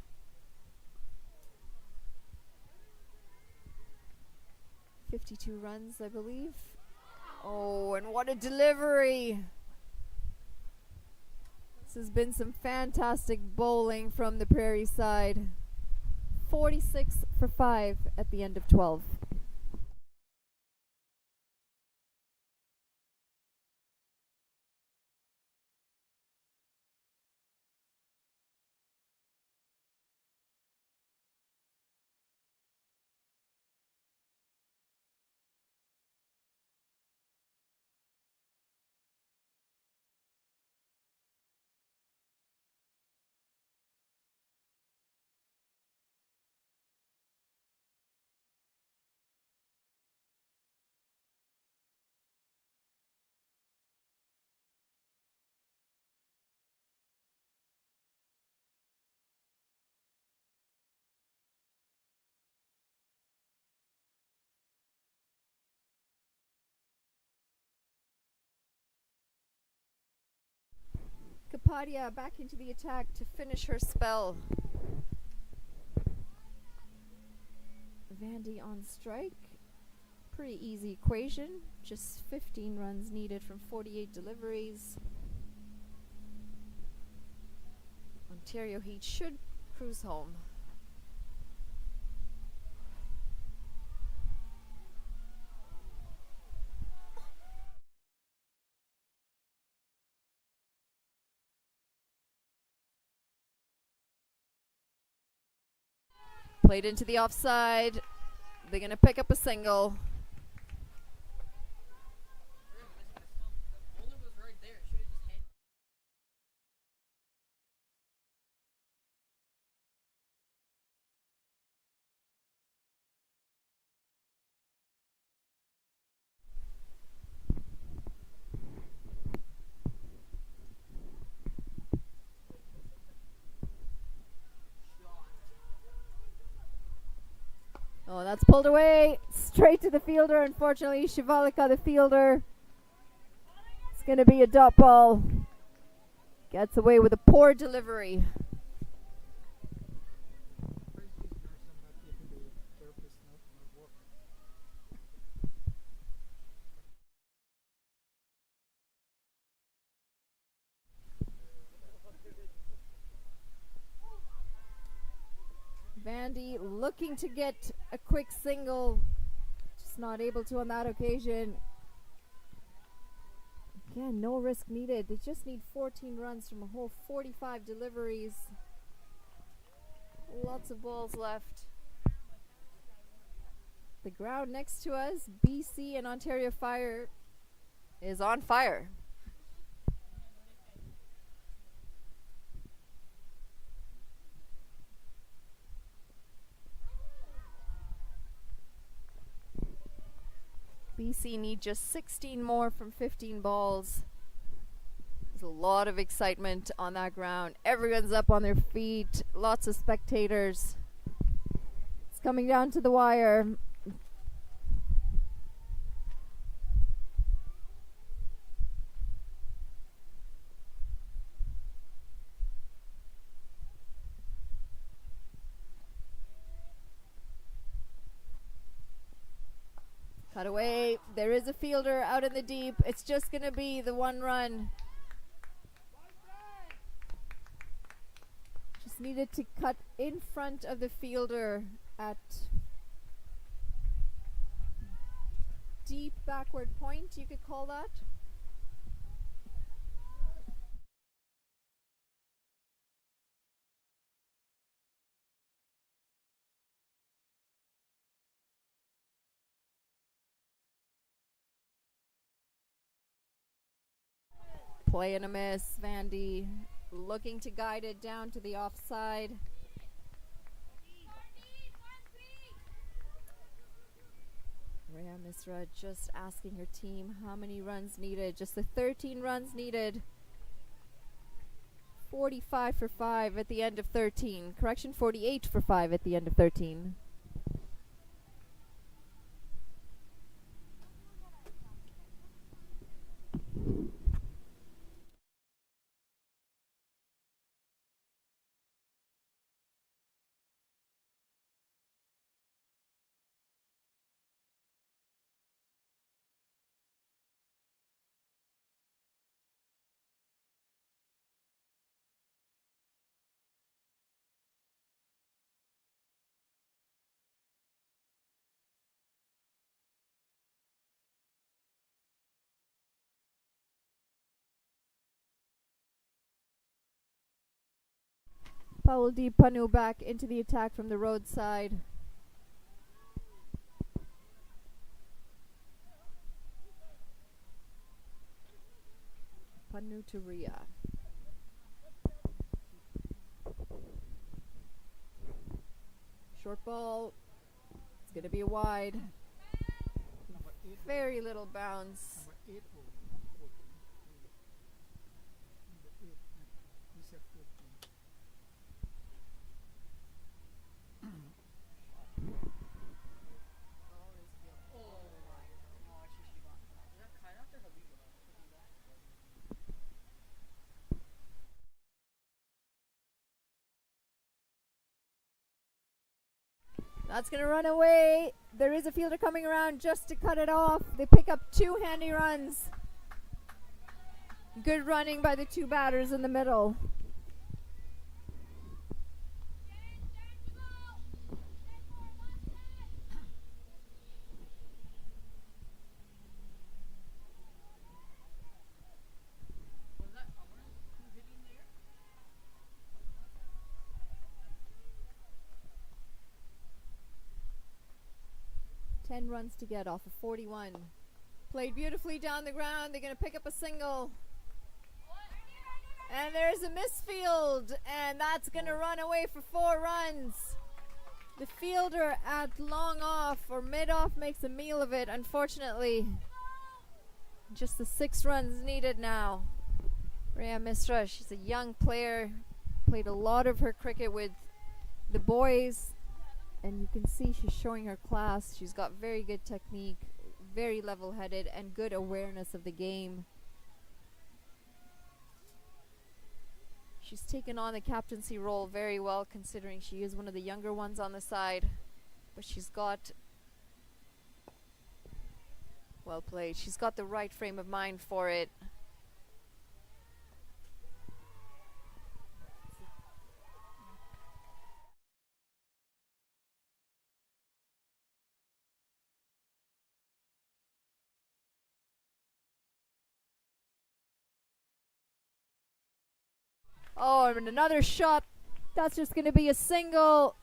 .52 runs, I believe. Oh, and what a delivery! This has been some fantastic bowling from the Prairie side. 46 for 5 at the end of 12. Kapadia back into the attack to finish her spell. Vandy on strike. Pretty easy equation. Just 15 runs needed from 48 deliveries. Ontario Heat should cruise home. Played into the offside. They're going to pick up a single. Oh, that's pulled away straight to the fielder. Unfortunately, Shivalika, the fielder, it's going to be a dot ball. Gets away with a poor delivery. Vandy looking to get a quick single, just not able to on that occasion. Again, no risk needed. They just need 14 runs from a whole 45 deliveries. Lots of balls left. The ground next to us, BC and Ontario Fire, is on fire. BC need just 16 more from 15 balls. There's a lot of excitement on that ground. Everyone's up on their feet. Lots of spectators. It's coming down to the wire. Cut away. There is a fielder out in the deep. It's just going to be the one run. Just needed to cut in front of the fielder at deep backward point, you could call that. Play and a miss. Vandy looking to guide it down to the offside. Rhea Misra just asking her team how many runs needed. Just the 13 runs needed. 45 for 5 at the end of 13. Correction, 48 for 5 at the end of 13. Pauldi Panu back into the attack from the roadside. Panu to Rhea. Short ball. It's going to be a wide. Very little bounce.
Number 8 or 14. Number 8. You said 14.
That's going to run away. There is a fielder coming around just to cut it off. They pick up 2 handy runs. Good running by the 2 batters in the middle. Runs to get off of 41. Played beautifully down the ground. They're going to pick up a single. And there's a misfield. And that's going to run away for 4 runs. The fielder at long off or mid off makes a meal of it, unfortunately. Just the 6 runs needed now. Rhea Misra, she's a young player. Played a lot of her cricket with the boys. And you can see she's showing her class. She's got very good technique, very level-headed, and good awareness of the game. She's taken on the captaincy role very well, considering she is one of the younger ones on the side. But she's got, well played, she's got the right frame of mind for it. Oh, and another shot. That's just going to be a single.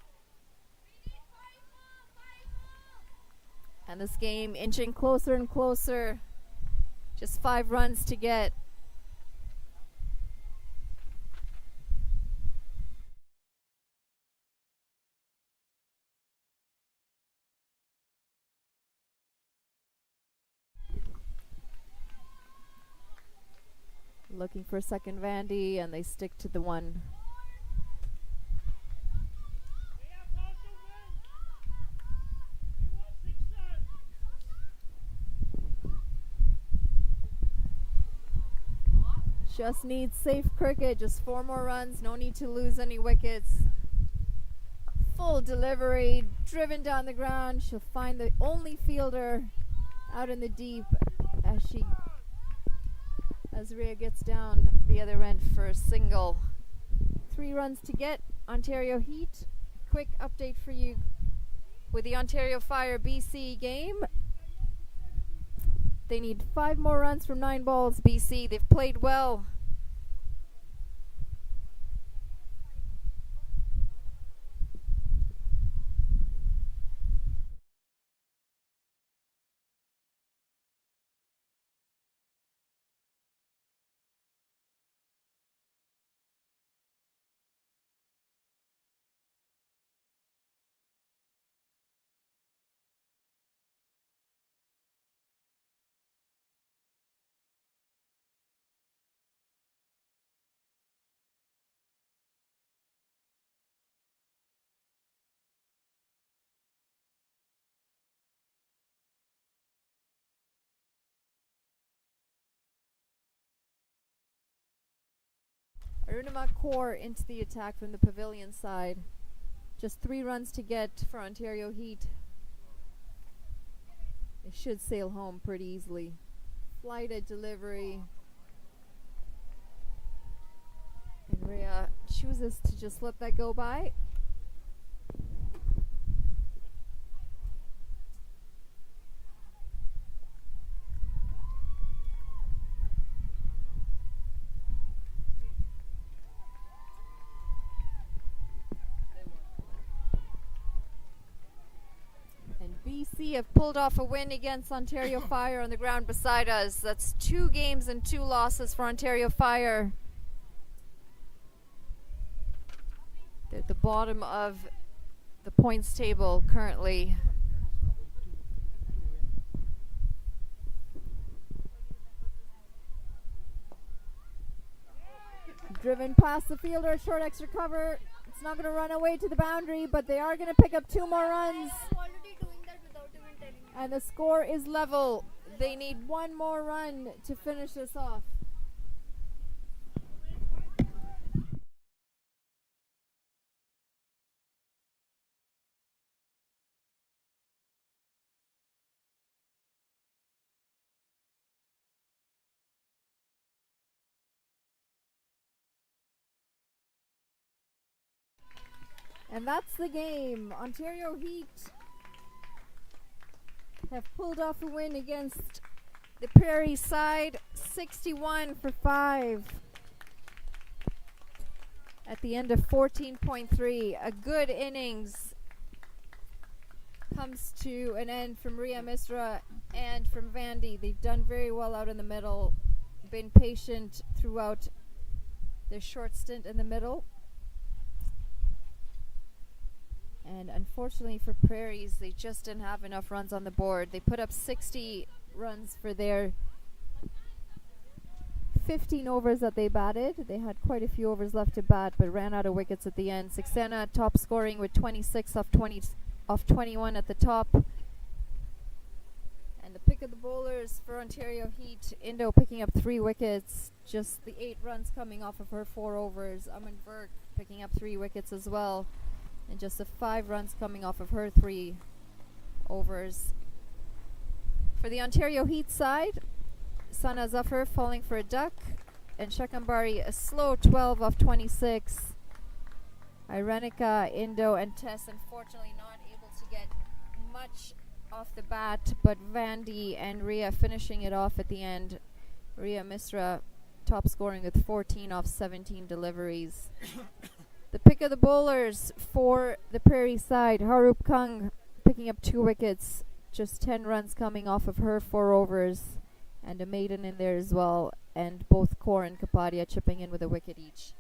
And this game inching closer and closer. Just 5 runs to get. Looking for a second Vandy, and they stick to the one. Just needs safe cricket, just 4 more runs, no need to lose any wickets. Full delivery, driven down the ground. She'll find the only fielder out in the deep as Rhea gets down the other end for a single. 3 runs to get. Ontario Heat. Quick update for you with the Ontario Fire BC game. They need 5 more runs from 9 balls, BC. They've played well. Arunima Kaur into the attack from the pavilion side. Just 3 runs to get for Ontario Heat. They should sail home pretty easily. Flighted delivery. And Rhea chooses to just let that go by. BC have pulled off a win against Ontario Fire on the ground beside us. That's 2 games and 2 losses for Ontario Fire. They're at the bottom of the points table currently. Driven past the fielder, short extra cover. It's not going to run away to the boundary, but they are going to pick up 2 more runs. And the score is level. They need 1 more run to finish this off. And that's the game. Ontario Heat have pulled off a win against the Prairies side, 61-5 at the end of 14.3. A good innings comes to an end from Rhea Misra and from Vandy. They've done very well out in the middle, been patient throughout their short stint in the middle. And unfortunately for Prairies, they just didn't have enough runs on the board. They put up 60 runs for their 15 overs that they batted. They had quite a few overs left to bat, but ran out of wickets at the end. Saxena top scoring with 26 off 21 at the top. And the pick of the bowlers for Ontario Heat, Indo picking up 3 wickets. Just the 8 runs coming off of her 4 overs. Aman Burke picking up 3 wickets as well. And just the 5 runs coming off of her 3 overs. For the Ontario Heat side, Sana Zafar falling for a duck, and Shakambari a slow 12 off 26. Irenica, Indo, and Tess unfortunately not able to get much off the bat, but Vandy and Rhea finishing it off at the end. Rhea Misra top scoring with 14 off 17 deliveries. The pick of the bowlers for the Prairie side, Harup Kung picking up 2 wickets, just 10 runs coming off of her 4 overs, and a maiden in there as well, and both Kaur and Kapadia chipping in with a wicket each.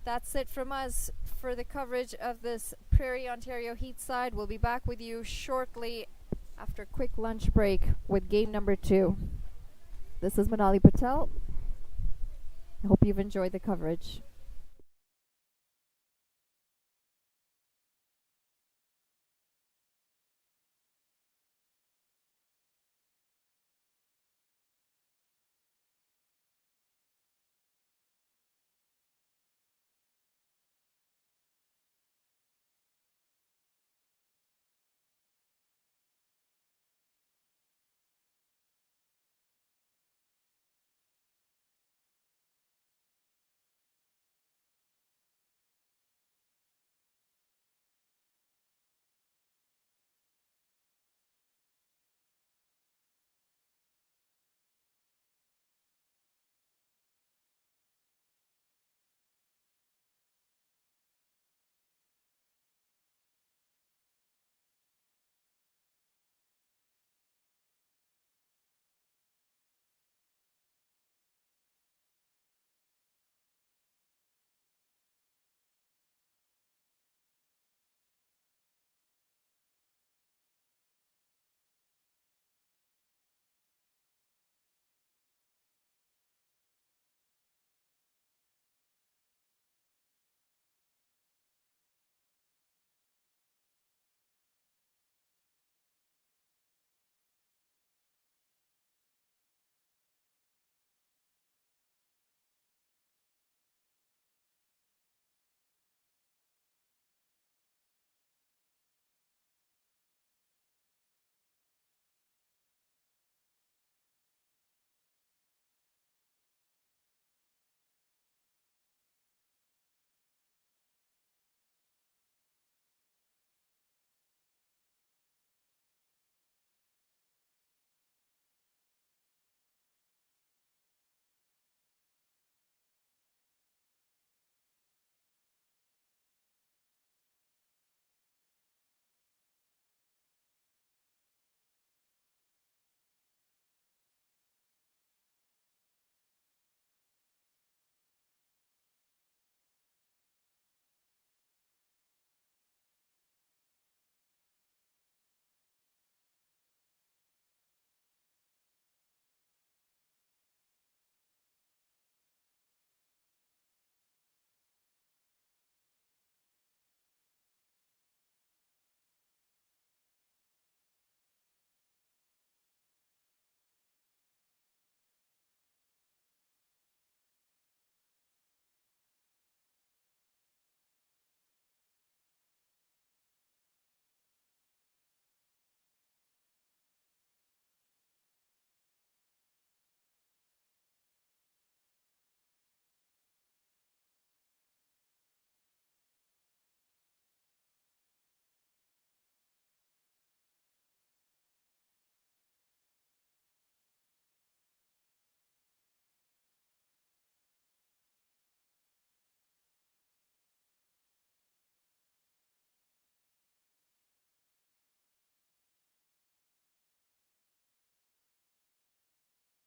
That's it from us for the coverage of this Prairie Ontario Heat side. We'll be back with you shortly after a quick lunch break with game number 2. This is Manali Patel. I hope you've enjoyed the coverage.